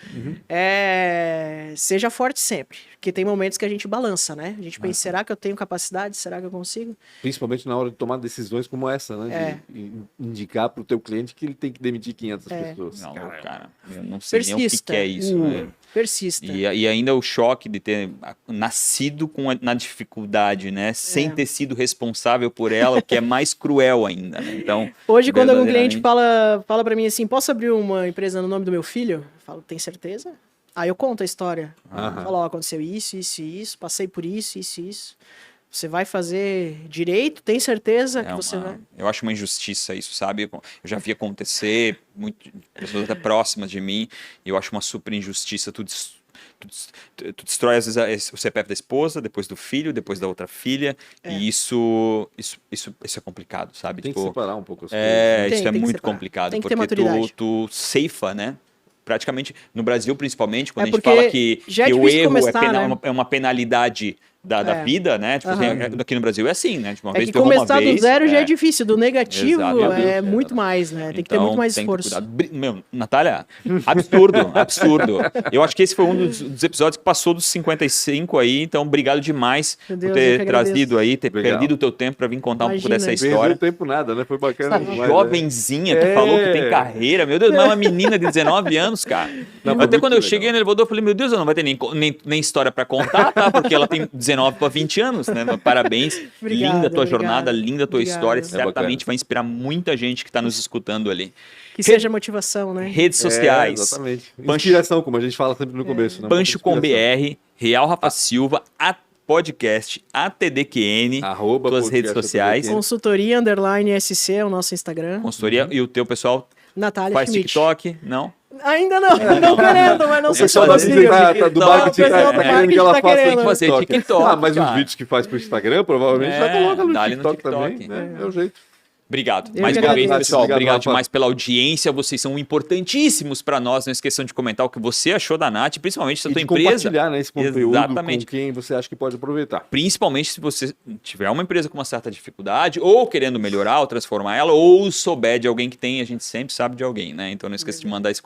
Speaker 4: Seja forte sempre. Porque tem momentos que a gente balança, né? A gente pensa, será que eu tenho capacidade? Será que eu consigo?
Speaker 1: Principalmente na hora de tomar decisões como essa, né? De indicar pro teu cliente que ele tem que demitir 500 pessoas.
Speaker 2: Não,
Speaker 1: Caramba.
Speaker 2: cara, eu não sei nem o que
Speaker 4: Persista.
Speaker 2: que é isso. Né?
Speaker 4: Persista.
Speaker 2: E ainda o choque de ter nascido na dificuldade, né? Sem ter sido responsável por ela, o que é mais cruel ainda, né? Então,
Speaker 4: Hoje, quando algum cliente
Speaker 2: verdadeiramente-
Speaker 4: fala para mim assim, posso abrir uma empresa no nome do meu filho? Eu falo, tem certeza? Aí eu conto a história.
Speaker 1: Aham.
Speaker 4: Falo, ó, aconteceu isso, isso e isso, passei por isso, isso e isso. Você vai fazer direito? Tem certeza que você vai?
Speaker 2: Eu acho uma injustiça isso, sabe? Eu já vi acontecer, pessoas até próximas de mim, e eu acho uma super injustiça. Tu destrói, às vezes, o CPF da esposa, depois do filho, depois da outra filha, e isso é complicado, sabe?
Speaker 1: Tem que
Speaker 2: Tipo,
Speaker 1: separar um pouco as coisas. né?
Speaker 4: Tem
Speaker 2: isso é
Speaker 4: que
Speaker 2: muito
Speaker 4: separar.
Speaker 2: complicado,
Speaker 4: Tem que ter
Speaker 2: porque
Speaker 4: maturidade.
Speaker 2: tu ceifa, né? Praticamente, no Brasil principalmente, quando
Speaker 4: É
Speaker 2: a gente
Speaker 4: porque
Speaker 2: fala que
Speaker 4: já é
Speaker 2: o
Speaker 4: difícil
Speaker 2: erro
Speaker 4: começar, né?
Speaker 2: é uma penalidade da
Speaker 4: É.
Speaker 2: vida, né? Tipo, assim,
Speaker 4: Aham.
Speaker 2: aqui no Brasil é assim, né? Tipo, uma
Speaker 4: É
Speaker 2: vez
Speaker 4: que
Speaker 2: tu errou uma
Speaker 4: começar do
Speaker 2: vez,
Speaker 4: zero já é difícil, do negativo
Speaker 2: Exatamente.
Speaker 4: é muito mais, né? Tem que ter
Speaker 2: Então,
Speaker 4: muito mais
Speaker 2: tem que ter
Speaker 4: esforço.
Speaker 2: cuidado. Meu, Natália, absurdo, absurdo. Eu acho que esse foi um dos episódios que passou dos 55 aí, então obrigado demais
Speaker 4: Meu
Speaker 2: por
Speaker 4: Deus, eu
Speaker 2: ter
Speaker 4: que agradeço.
Speaker 2: trazido aí, ter
Speaker 1: Legal.
Speaker 2: perdido o teu tempo para vir contar um pouco
Speaker 4: Imagina.
Speaker 2: dessa
Speaker 1: Perdeu
Speaker 2: história.
Speaker 1: tempo nada, né? Foi bacana.
Speaker 2: Essa
Speaker 1: demais,
Speaker 2: jovenzinha que
Speaker 1: É.
Speaker 2: falou que tem carreira, meu Deus, não é uma menina de 19 anos, cara.
Speaker 1: Não, foi
Speaker 2: Até
Speaker 1: muito
Speaker 2: quando eu
Speaker 1: legal.
Speaker 2: cheguei no elevador, eu falei, meu Deus, eu não vai ter nem história para contar, tá? Porque ela tem 19 para 20 anos, né? Parabéns.
Speaker 4: Obrigada,
Speaker 2: Linda a tua
Speaker 4: obrigada.
Speaker 2: jornada, linda a tua
Speaker 4: Obrigada.
Speaker 2: história.
Speaker 4: É
Speaker 2: Certamente
Speaker 1: bacana.
Speaker 2: vai inspirar muita gente que está nos escutando ali.
Speaker 4: Que seja motivação, né?
Speaker 2: Redes
Speaker 1: É,
Speaker 2: sociais.
Speaker 1: exatamente.
Speaker 2: Pancho-
Speaker 1: Inspiração, como a gente fala sempre no começo. Né?
Speaker 2: Pancho com
Speaker 1: Inspiração.
Speaker 2: BR, Real Rafa Silva, a podcast, ATDQN,
Speaker 1: Arroba
Speaker 2: tuas
Speaker 1: podcast
Speaker 2: redes sociais,
Speaker 1: ATDQN.
Speaker 4: Consultoria _SC é o nosso Instagram.
Speaker 2: consultoria, e o teu pessoal
Speaker 4: Natália
Speaker 2: faz
Speaker 4: Schmidt.
Speaker 2: TikTok? Não?
Speaker 4: Ainda não, não querendo, mas não
Speaker 1: O
Speaker 4: sei se
Speaker 1: pessoal
Speaker 4: eu
Speaker 1: da
Speaker 4: consigo.
Speaker 1: do marketing
Speaker 4: O pessoal do
Speaker 1: tá querendo que ela
Speaker 4: marketing tá
Speaker 1: faça
Speaker 4: querendo.
Speaker 2: Tem que fazer TikTok,
Speaker 1: Ah, mas os
Speaker 2: cara.
Speaker 1: vídeos que faz pro Instagram, provavelmente já coloca no
Speaker 2: dá-lhe no
Speaker 1: TikTok,
Speaker 2: TikTok.
Speaker 1: também. Né? É o jeito.
Speaker 2: Obrigado.
Speaker 4: Eu
Speaker 2: Mais
Speaker 4: que
Speaker 2: uma vez,
Speaker 4: agradeço.
Speaker 2: pessoal,
Speaker 1: Obrigado,
Speaker 2: obrigado
Speaker 1: Rafa.
Speaker 2: demais pela audiência. Vocês são importantíssimos para nós. Não esqueçam de comentar o que você achou da Nath, principalmente da
Speaker 1: E
Speaker 2: tua
Speaker 1: de
Speaker 2: empresa.
Speaker 1: compartilhar, né, esse conteúdo
Speaker 2: Exatamente.
Speaker 1: com quem você acha que pode aproveitar.
Speaker 2: Principalmente se você tiver uma empresa com uma certa dificuldade, ou querendo melhorar ou transformar ela, ou souber de alguém que tem, a gente sempre sabe de alguém, né? Então não esqueça de mandar esse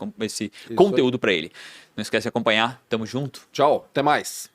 Speaker 2: conteúdo para ele. Não esquece de acompanhar. Tamo junto.
Speaker 1: Tchau, até mais.